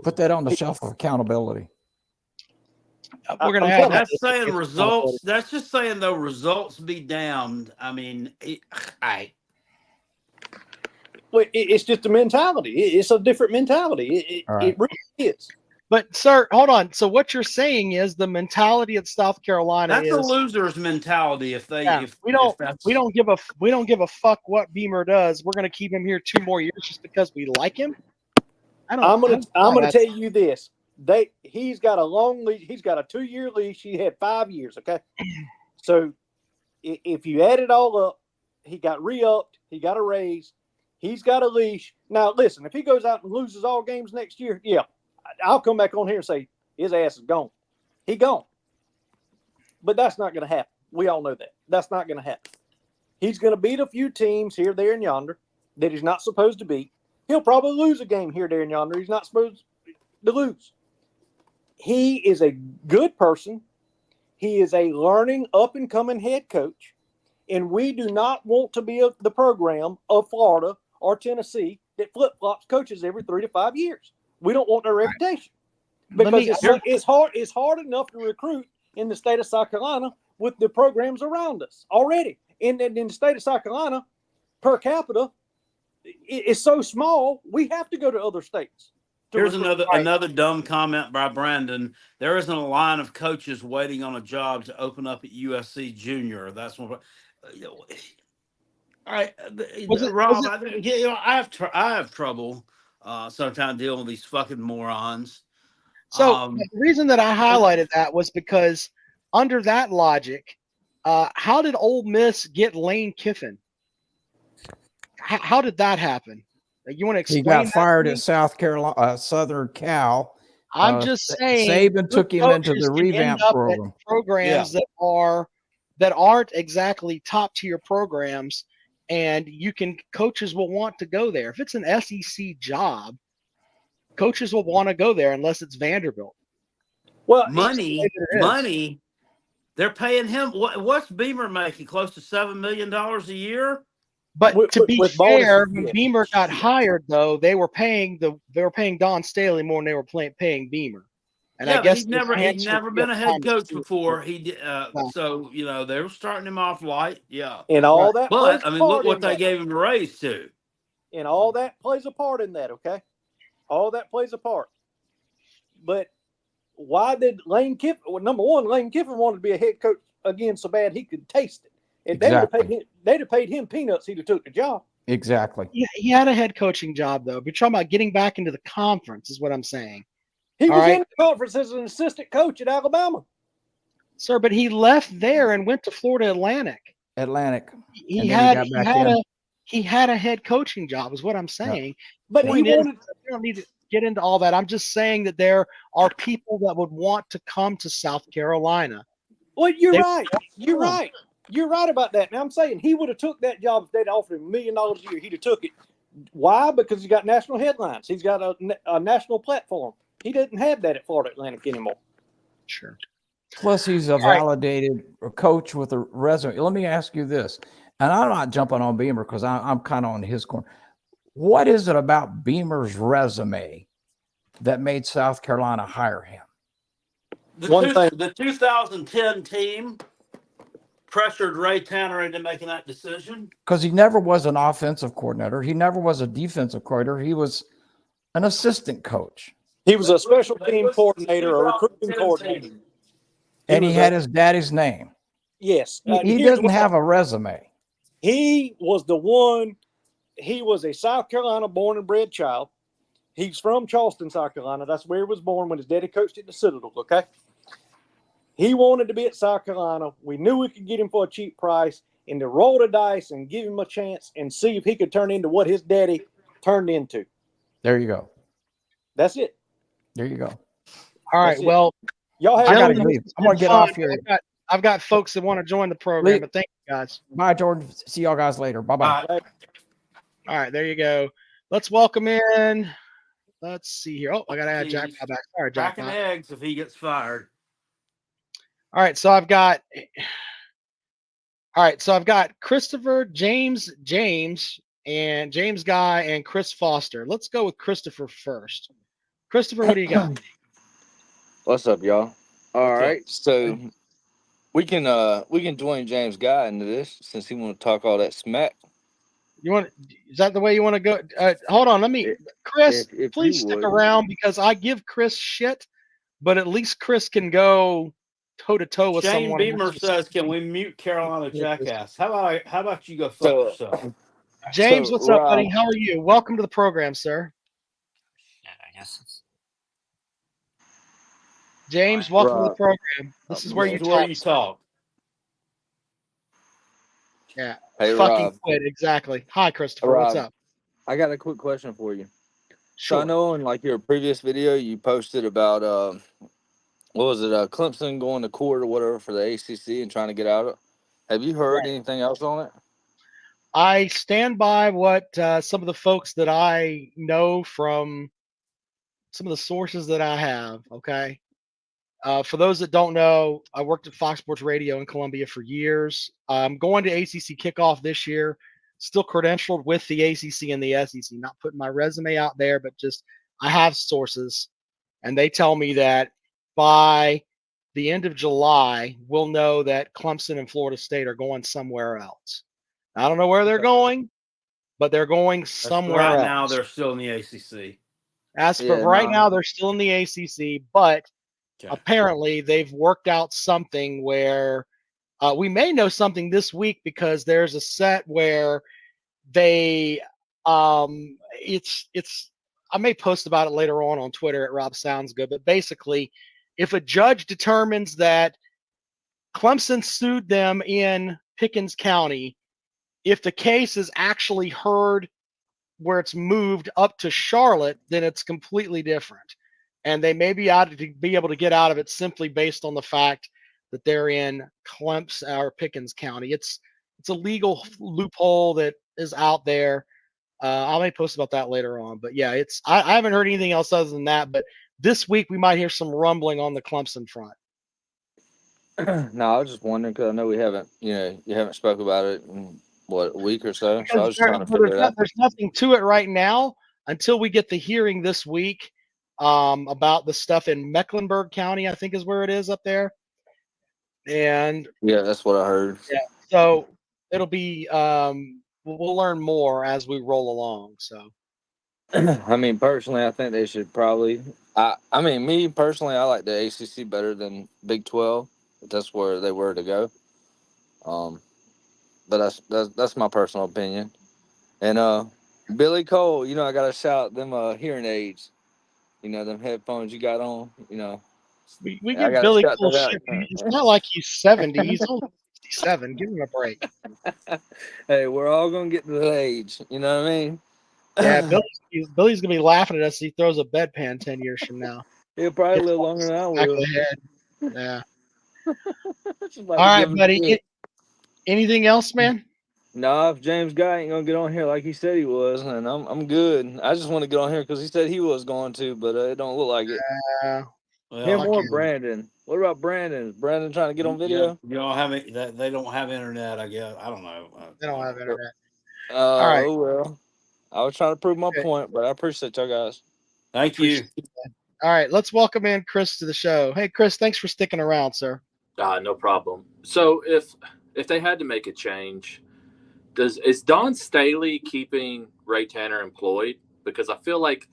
Put that on the shelf of accountability. We're going to have that's saying results. That's just saying the results be damned. I mean, it's just a mentality. It's a different mentality. It really is. But sir, hold on. So what you're saying is the mentality of South Carolina is a loser's mentality. If we don't give a fuck what Beamer does, we're going to keep him here 2 more years just because we like him. I'm gonna tell you this. He's got a long leash. He's got a 2-year leash. He had 5 years. Okay, so if you add it all up, he got re-upped. He got a raise. He's got a leash. Now listen, if he goes out and loses all games next year, yeah, I'll come back on here and say his ass is gone. He gone. But that's not going to happen. We all know that. That's not going to happen. He's going to beat a few teams here, there, and yonder that he's not supposed to beat. He'll probably lose a game here, there, and yonder he's not supposed to lose. He is a good person. He is a learning, up-and-coming head coach. And we do not want to be the program of Florida or Tennessee that flip-flops coaches every 3 to 5 years. We don't want their reputation. Because it's hard enough to recruit in the state of South Carolina with the programs around us already. In the state of South Carolina, per capita, it's so small, we have to go to other states. Here's another dumb comment by Brandon. There isn't a line of coaches waiting on a job to open up at USC Junior. That's one. Rob, I have trouble sometimes dealing with these fucking morons. So the reason that I highlighted that was because under that logic, how did Ole Miss get Lane Kiffin? How did that happen? You want to explain? He got fired at South Carolina, Southern Cal. I'm just saying, Saban took him into the revamp program. Programs that aren't exactly top tier programs, and coaches will want to go there. If it's an SEC job, coaches will want to go there unless it's Vanderbilt. Well, money. They're paying him. What's Beamer making? Close to $7 million a year. But to be fair, when Beamer got hired, though, they were paying Don Staley more than they were paying Beamer. And I guess he's never been a head coach before. He did, so they were starting him off light. Yeah, and all that. But I mean, look what they gave him a raise to. And all that plays a part in that. Okay, all that plays a part. But why did Lane Kiffin? Well, number one, Lane Kiffin wanted to be a head coach again so bad he could taste it. If they'd have paid him peanuts, he'd have took the job. Exactly. Yeah, he had a head coaching job though. But you're talking about getting back into the conference, is what I'm saying. He was in the conference as an assistant coach at Alabama. Sir, but he left there and went to Florida Atlantic. He had a head coaching job, is what I'm saying. Yeah. But we don't need to get into all that. I'm just saying that there are people that would want to come to South Carolina. Well, you're right. You're right. You're right about that. Now I'm saying he would have took that job if they'd offered him $1 million a year. He'd have took it. Why? Because he's got national headlines. He's got a national platform. He doesn't have that at Florida Atlantic anymore. Sure. Plus, he's a validated coach with a resume. Let me ask you this, and I'm not jumping on Beamer because I'm kind of on his corner. What is it about Beamer's resume that made South Carolina hire him? The 2010 team pressured Ray Tanner into making that decision. Because he never was an offensive coordinator. He never was a defensive coordinator. He was an assistant coach. He was a special team coordinator, a recruiting coordinator. And he had his daddy's name. Yes. He doesn't have a resume. He was the one. He was a South Carolina born and bred child. He's from Charleston, South Carolina. That's where he was born when his daddy coached at the Citadel, okay? He wanted to be at South Carolina. We knew we could get him for a cheap price and to roll the dice and give him a chance and see if he could turn into what his daddy turned into. There you go. That's it. There you go. All right. Well, y'all have. I gotta leave. I'm gonna get off here. I've got folks that want to join the program, but thank you guys. Bye, Jordan. See y'all guys later. Bye-bye. All right, there you go. Let's welcome in. Let's see here. Oh, I gotta add Jack back. Sorry, Jack. Cracking eggs if he gets fired. All right, so I've got Christopher, James, and James Guy, and Chris Foster. Let's go with Christopher first. Christopher, what do you got? What's up, y'all? All right, so we can join James Guy into this since he want to talk all that smack. Is that the way you want to go? Hold on, Chris, please stick around because I give Chris shit, but at least Chris can go toe to toe with Shane someone. Beamer says, "Can we mute Carolina Jackass?" How about you go fuck yourself? James, what's up, buddy? How are you? Welcome to the program, sir. Yeah, I guess. James, welcome to the program. This is where you talk. Yeah. Hey, fucking Rob. quit. Exactly. Hi, Christopher. Rob, what's up? I got a quick question for you. Sure. So I know in your previous video you posted about what was it, Clemson going to court or whatever for the ACC and trying to get out of it. Have you heard anything else on it? I stand by what some of the folks that I know from some of the sources that I have. Okay. For those that don't know, I worked at Fox Sports Radio in Columbia for years. I'm going to ACC kickoff this year, still credentialed with the ACC and the SEC, not putting my resume out there, but just I have sources, and they tell me that by the end of July, we'll know that Clemson and Florida State are going somewhere else. I don't know where they're going, but they're going somewhere else. Right now, they're still in the ACC. Now, they're still in the ACC, but apparently they've worked out something where we may know something this week because there's a set where they I may post about it later on Twitter at Rob Sounds Good, but basically if a judge determines that Clemson sued them in Pickens County, if the case is actually heard where it's moved up to Charlotte, then it's completely different. And they may be able to get out of it simply based on the fact that they're in Clemson or Pickens County. It's a legal loophole that is out there. I may post about that later on. But yeah, I haven't heard anything else other than that. But this week we might hear some rumbling on the Clemson front. No, I was just wondering because I know you haven't spoke about it in a week or so. So I was just trying to figure it out. There's nothing to it right now until we get the hearing this week about the stuff in Mecklenburg County, I think is where it is up there. And yeah, that's what I heard. Yeah, so it'll be we'll learn more as we roll along. So, I mean, personally, I think they should probably. I mean, me personally, I like the ACC better than Big 12. If that's where they were to go. But that's my personal opinion. And Billy Cole, I gotta shout them hearing aids. Them headphones you got on. we give Billy Cole shit. It's not like he's 70. He's only 67. Give him a break. Hey, we're all gonna get to that age. You know what I mean? Yeah, Billy's gonna be laughing at us. He throws a bedpan 10 years from now. He'll probably live longer than I will. Yeah. All right, buddy. Anything else, man? No, if James Guy ain't gonna get on here like he said he was, and I'm good. I just want to get on here because he said he was going to, but it don't look like it. Him or Brandon. What about Brandon? Is Brandon trying to get on video? You don't have it. They don't have internet. I guess I don't know. They don't have internet. All right. Oh well. I was trying to prove my point, but I appreciate y'all guys. Thank you. All right, let's welcome in Chris to the show. Hey, Chris, thanks for sticking around, sir. No problem. So if they had to make a change, is Don Staley keeping Ray Tanner employed? Because I feel like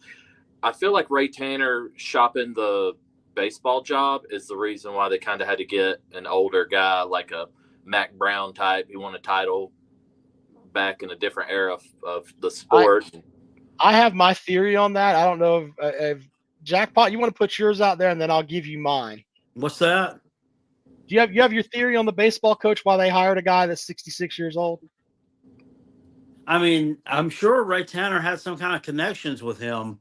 Ray Tanner shopping the baseball job is the reason why they kind of had to get an older guy like a Mac Brown type. He won a title back in a different era of the sport. I have my theory on that. I don't know if Jackpot, you want to put yours out there, and then I'll give you mine. What's that? Do you have your theory on the baseball coach why they hired a guy that's 66 years old? I mean, I'm sure Ray Tanner had some kind of connections with him.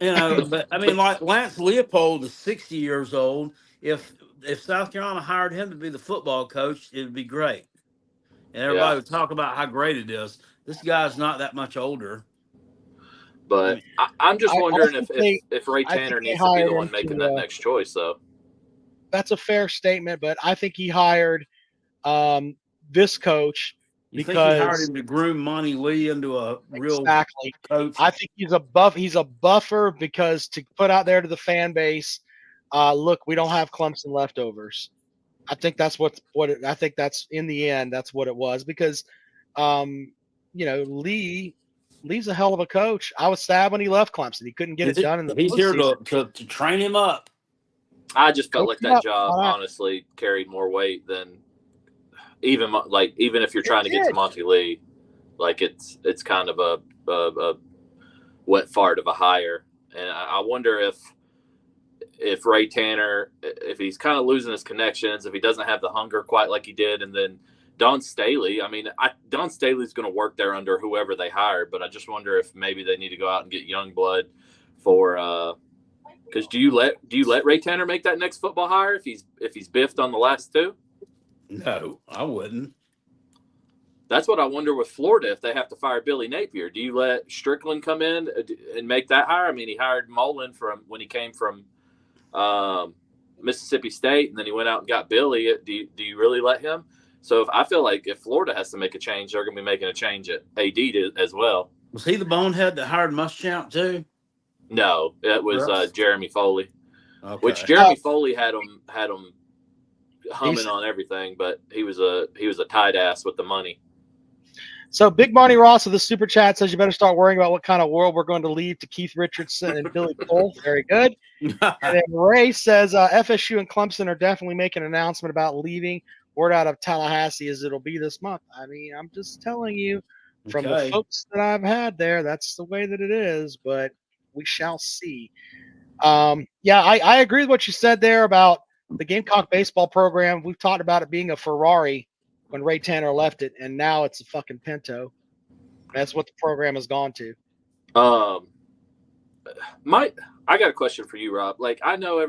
But I mean, like Lance Leopold is 60 years old. If South Carolina hired him to be the football coach, it would be great. And everybody would talk about how great it is. This guy's not that much older. But I'm just wondering if Ray Tanner needs to be the one making that next choice, though. That's a fair statement, but I think he hired this coach because he hired him to groom Monty Lee into a real coach. I think he's a buffer because to put out there to the fan base, look, we don't have Clemson leftovers. I think that's I think that's in the end that's what it was because Lee's a hell of a coach. I was sad when he left Clemson. He couldn't get it done in the He's here to train him up. I just felt like that job honestly carried more weight than even if you're trying to get to Monty Lee, like it's kind of a wet fart of a hire. And I wonder if Ray Tanner, if he's kind of losing his connections, if he doesn't have the hunger quite like he did, and then Don Staley. I mean, Don Staley's going to work there under whoever they hire, but I just wonder if maybe they need to go out and get young blood for. Because do you let Ray Tanner make that next football hire if he's biffed on the last two? No, I wouldn't. That's what I wonder with Florida if they have to fire Billy Napier. Do you let Strickland come in and make that hire? I mean, he hired Mullen when he came from Mississippi State, and then he went out and got Billy. Do you really let him? So I feel like if Florida has to make a change, they're going to be making a change at AD as well. Was he the bonehead that hired Muschamp too? No, it was Jeremy Foley. Okay. Which Jeremy Foley had him humming on everything, but he was a tight ass with the money. So Big Marty Ross of the Super Chat says you better start worrying about what kind of world we're going to leave to Keith Richardson and Billy Cole. Very good. And then Ray says FSU and Clemson are definitely making an announcement about leaving. Word out of Tallahassee is it'll be this month. I mean, I'm just telling you from the folks that I've had there, that's the way that it is, but we shall see. I agree with what you said there about the Gamecock baseball program. We've talked about it being a Ferrari when Ray Tanner left it, and now it's a fucking Pinto. That's what the program has gone to. I got a question for you, Rob. Like, I know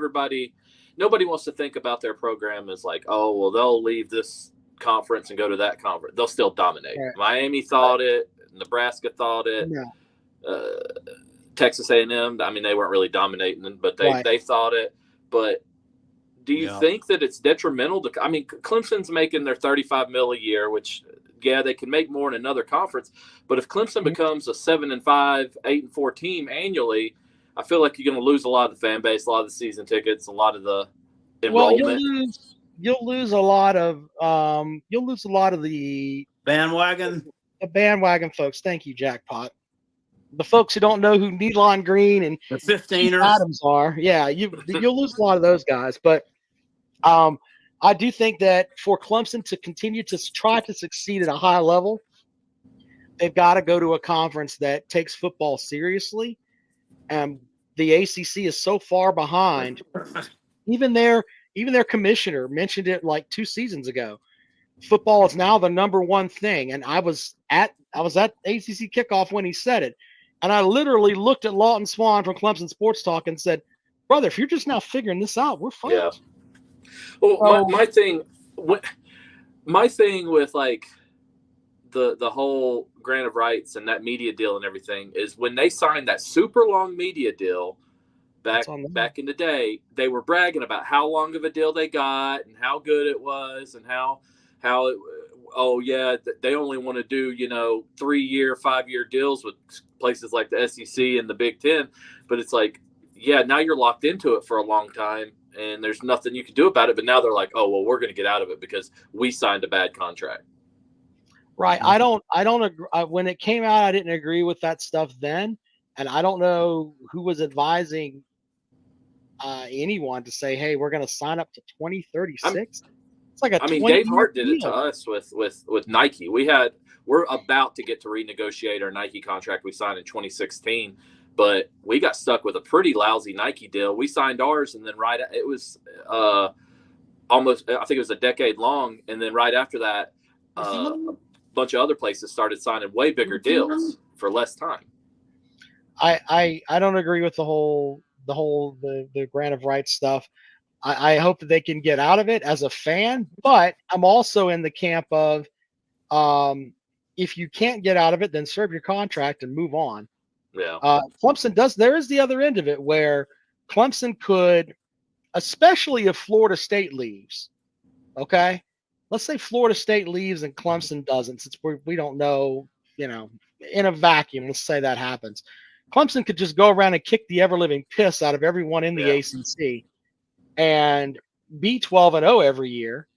nobody wants to think about their program as like, oh, well, they'll leave this conference and go to that conference. They'll still dominate. Right. Miami thought it. Nebraska thought it. No. Texas A&M, I mean, they weren't really dominating, but they thought it. But do you think that it's detrimental to? I mean, Clemson's making their $35 million a year, which they can make more in another conference. But if Clemson becomes a 7-5, 8-4 team annually, I feel like you're going to lose a lot of the fan base, a lot of the season tickets, a lot of the enrollment. Well, you'll lose a lot of the bandwagon. The bandwagon folks. Thank you, Jackpot. The folks who don't know who Needlon Green and the 15ers Adams are, you'll lose a lot of those guys. But I do think that for Clemson to continue to try to succeed at a high level, they've got to go to a conference that takes football seriously. The ACC is so far behind. Even their commissioner mentioned it like 2 seasons ago. Football is now the number one thing, and I was at ACC kickoff when he said it. And I literally looked at Lawton Swan from Clemson Sports Talk and said, brother, if you're just now figuring this out, we're fine. Yeah. Well, my thing with like the whole grant of rights and that media deal and everything is when they signed that super long media deal back in the day, they were bragging about how long of a deal they got and how good it was and how they only want to do 3-year, 5-year deals with places like the SEC and the Big Ten, but it's like, now you're locked into it for a long time and there's nothing you can do about it. But now they're like, oh well, we're going to get out of it because we signed a bad contract. Right. I don't agree. When it came out, I didn't agree with that stuff then, and I don't know who was advising anyone to say, hey, we're going to sign up to 2036. It's like Dave Hart did it to us with Nike. We're about to get to renegotiate our Nike contract we signed in 2016, but we got stuck with a pretty lousy Nike deal. We signed ours, and then it was almost, I think it was a decade long, and then right after that, a bunch of other places started signing way bigger deals for less time. I don't agree with the grant of rights stuff. I hope that they can get out of it as a fan, but I'm also in the camp of if you can't get out of it, then serve your contract and move on. Yeah. Clemson does. There is the other end of it where Clemson could, especially if Florida State leaves. Okay, let's say Florida State leaves and Clemson doesn't, since we don't know, in a vacuum. Let's say that happens. Clemson could just go around and kick the ever-living piss out of everyone in the ACC and be 12-0 every year,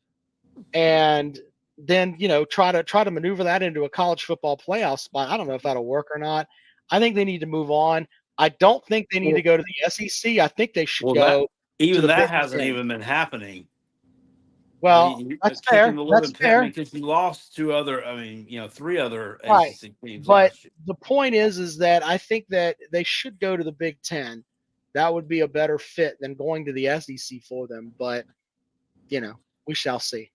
and then try to maneuver that into a college football playoff spot. I don't know if that'll work or not. I think they need to move on. I don't think they need to go to the SEC. I think they should go. That hasn't even been happening. Well, that's fair. That's fair. Because you lost 3 other ACC teams. But the point is that I think that they should go to the Big Ten. That would be a better fit than going to the SEC for them. But, we shall see.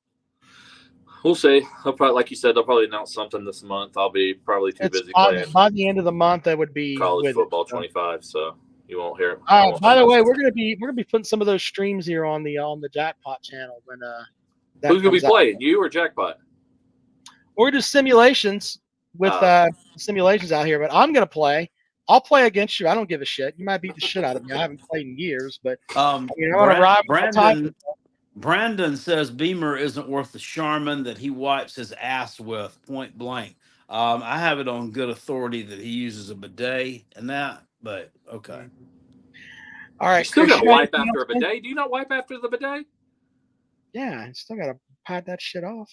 We'll see. Like you said, they'll probably announce something this month. I'll be probably too busy playing. By the end of the month, that would be college football 25. So you won't hear it. By the way, we're gonna be putting some of those streams here on the Jackpot channel when who's gonna be playing? You or Jackpot? We're gonna do simulations with simulations out here, but I'm gonna play. I'll play against you. I don't give a shit. You might beat the shit out of me. I haven't played in years, but I'm gonna ride my time. Brandon says Beamer isn't worth the Charmin that he wipes his ass with, point blank. I have it on good authority that he uses a bidet and that, but okay. All right. You still got to wipe after a bidet? Do you not wipe after the bidet? Yeah, I still got to pat that shit off.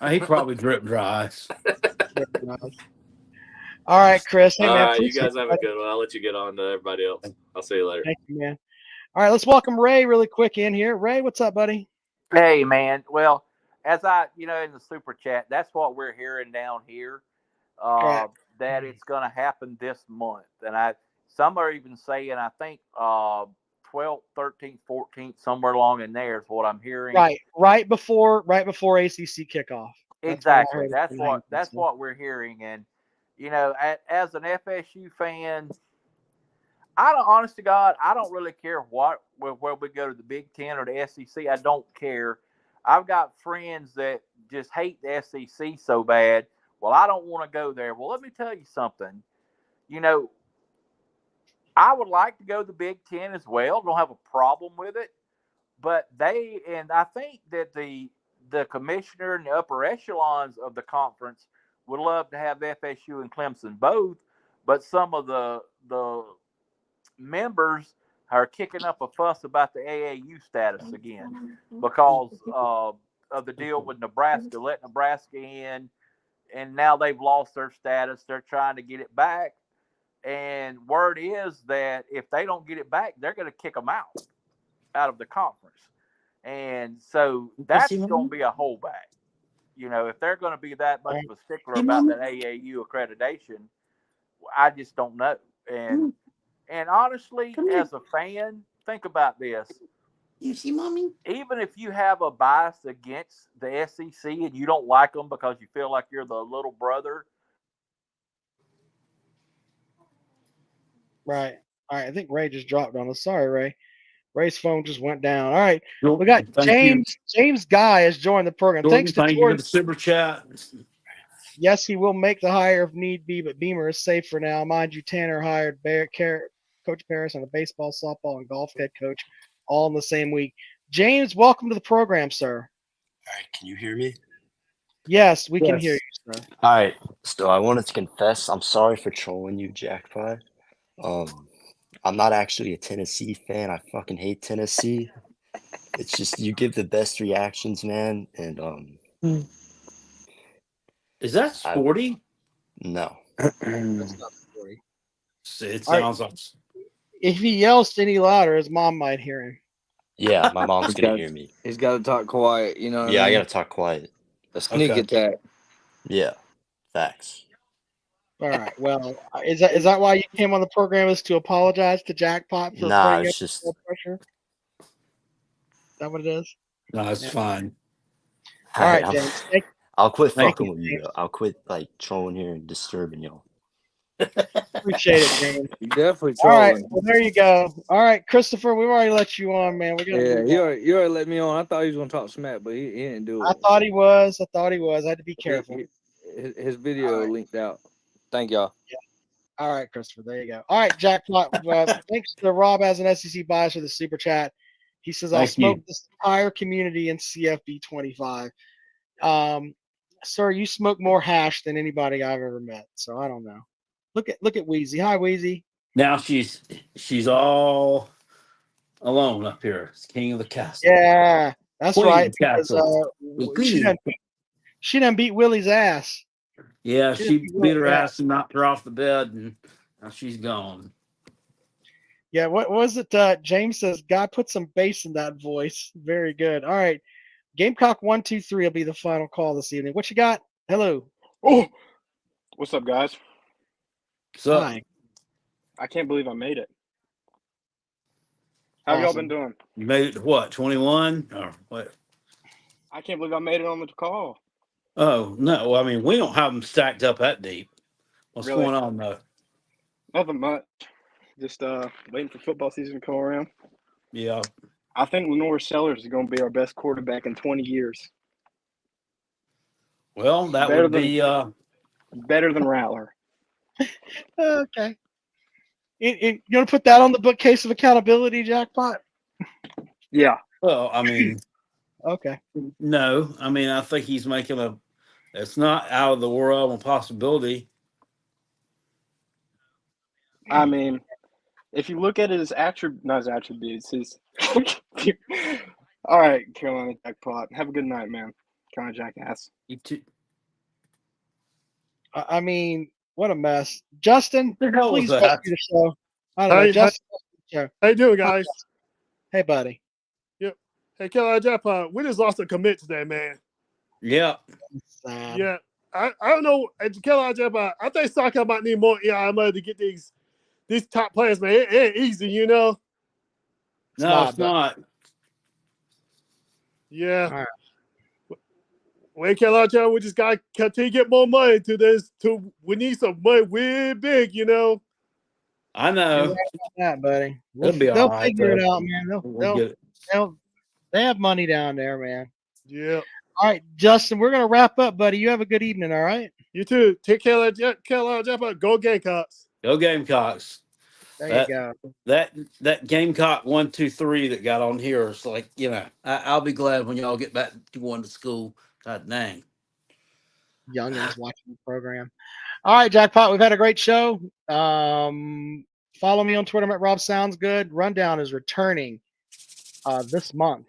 He probably drip dries. All right, Chris. Hey, all man, right, you guys have a good one. I'll let you get on to everybody else. I'll see you later. Thank you, man. All right, let's welcome Ray really quick in here. Ray, what's up, buddy? Hey, man. Well, as in the super chat, that's what we're hearing down here, that it's going to happen this month. And some are even saying, I think 12th, 13th, 14th, somewhere along in there is what I'm hearing. Right before ACC kickoff. Exactly. That's what we're hearing. And, as an FSU fan, honest to God, I don't really care where we go to the Big Ten or the SEC. I don't care. I've got friends that just hate the SEC so bad. Well, I don't want to go there. Well, let me tell you something. You know, I would like to go to the Big Ten as well. Don't have a problem with it. But I think that the commissioner and the upper echelons of the conference would love to have FSU and Clemson both, but some of the members are kicking up a fuss about the AAU status again because of the deal with Nebraska. Let Nebraska in, and now they've lost their status. They're trying to get it back. And word is that if they don't get it back, they're going to kick them out of the conference. And so that's going to be a holdback. You know, if they're going to be that much of a stickler about that AAU accreditation, I just don't know. And honestly, as a fan, think about this. You see, Mommy? Even if you have a bias against the SEC and you don't like them because you feel like you're the little brother. Right. All right. I think Ray just dropped on us. Sorry, Ray. Ray's phone just went down. All right. We got James. James Guy has joined the program. Jordan, Thanks to thank you for the super chat. Yes, he will make the hire if need be, but Beamer is safe for now. Mind you, Tanner hired Coach Paris on a baseball, softball, and golf head coach all in the same week. James, welcome to the program, sir. All right. Can you hear me? Yes, we can hear you, sir. All right. So I wanted to confess, I'm sorry for trolling you, Jackpot. I'm not actually a Tennessee fan. I fucking hate Tennessee. It's just you give the best reactions, man. And is that sporty? No. That's not sporty. It sounds like. If he yells any louder, his mom might hear him. Yeah, my mom's gonna hear me. He's got to talk quiet. You know. Yeah, I gotta talk quiet. A sneak attack. Yeah, facts. All right. Well, is that why you came on the program? Is to apologize to Jackpot for putting it's just pressure? Is that what it is? No, it's fine. All right, James. I'll quit fucking with you. I'll quit like trolling here and disturbing y'all. Appreciate it, James. You definitely trolling. All right. trolling. Well, there you go. All right, Christopher, we've already let you on, man. We're gonna you already let me on. I thought he was gonna talk smack, but he didn't do it. I thought he was. I had to be careful. His video linked out. Thank y'all. Yeah. All right, Christopher. There you go. All right, Jackpot. Thanks to Rob as an SEC bias for the super chat. He says, I'll smoke this entire community in CFB 25. Sir, you smoke more hash than anybody I've ever met. So I don't know. Look at Wheezy. Hi, Wheezy. Now she's all alone up here. It's king of the castle. Yeah, that's Queen right. Because, she done beat Willie's ass. Yeah, she beat her ass and knocked her off the bed, and now she's gone. Yeah, what was it? James says, "Guy, put some bass in that voice." Very good. All right, Gamecock 1-2-3 will be the final call this evening. What you got? Hello. Oh, what's up, guys? So Hi. I can't believe I made it. How have y'all been doing? You made it to what, 21 or what? I can't believe I made it on the call. Oh no! I mean, we don't have them stacked up that deep. What's Really? going on though? Nothing much. Just waiting for football season to come around. Yeah. I think Lenore Sellers is going to be our best quarterback in 20 years. Well, that would be better than Rattler. Okay. You want to put that on the bookcase of accountability, Jackpot? Yeah. Well, I mean, okay. No, I mean, I think he's making it's not out of the world of a possibility. I mean, if you look at his attributes, all right, Carolina Jackpot. Have a good night, man. Carolina Jackass. You too. I mean, what a mess. Justin, please welcome to the show. I don't know, Justin. How you doing, guys? Hey, buddy. Yep. Hey, Carolina Jackpot, we just lost a commit today, man. Yeah. Yeah. I don't know. At Carolina Jackpot, I think soccer might need more EI money to get these top players, man. It ain't easy, you know? No, it's not. Yeah. All right. When Carolina Jackpot, we just got to continue to get more money to this. We need some money way big, you know? I know. That, buddy. They'll figure it out, man. They have money down there, man. Yeah. All right, Justin, we're going to wrap up, buddy. You have a good evening, all right? You too. Take care of Carolina Jackpot. Go Gamecocks. Go Gamecocks. There you go. That Gamecock 1, 2, 3 that got on here is like, I'll be glad when y'all get back to going to school. God dang. Youngins watching the program. All right, Jackpot, we've had a great show. Follow me on Twitter at Rob Sounds Good. Rundown is returning this month.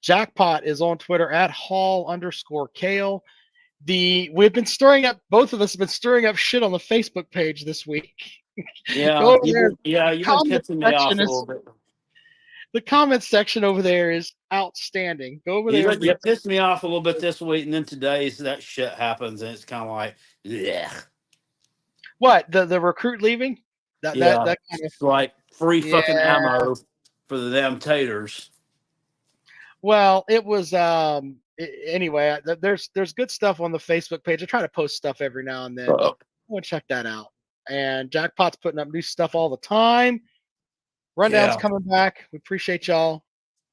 Jackpot is on Twitter at Hall_Kale. We've been stirring up, both of us have been stirring up shit on the Facebook page this week. Yeah, you've been pissing me off a little bit. The comments section over there is outstanding. Go over there. You pissed me off a little bit this week, and then today's that shit happens, and it's kind of like, yeah. What, the recruit leaving? That kind of, it's like free fucking ammo for the damn taters. Well, it was anyway. There's good stuff on the Facebook page. I try to post stuff every now and then. I want to check that out. And Jackpot's putting up new stuff all the time. Rundown's coming back. We appreciate y'all.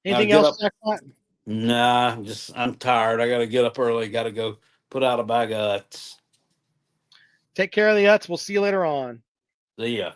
Anything else, Jackpot? Nah, I'm tired. I got to get up early. Got to go put out a bag of Uts. Take care of the Uts. We'll see you later on. See ya.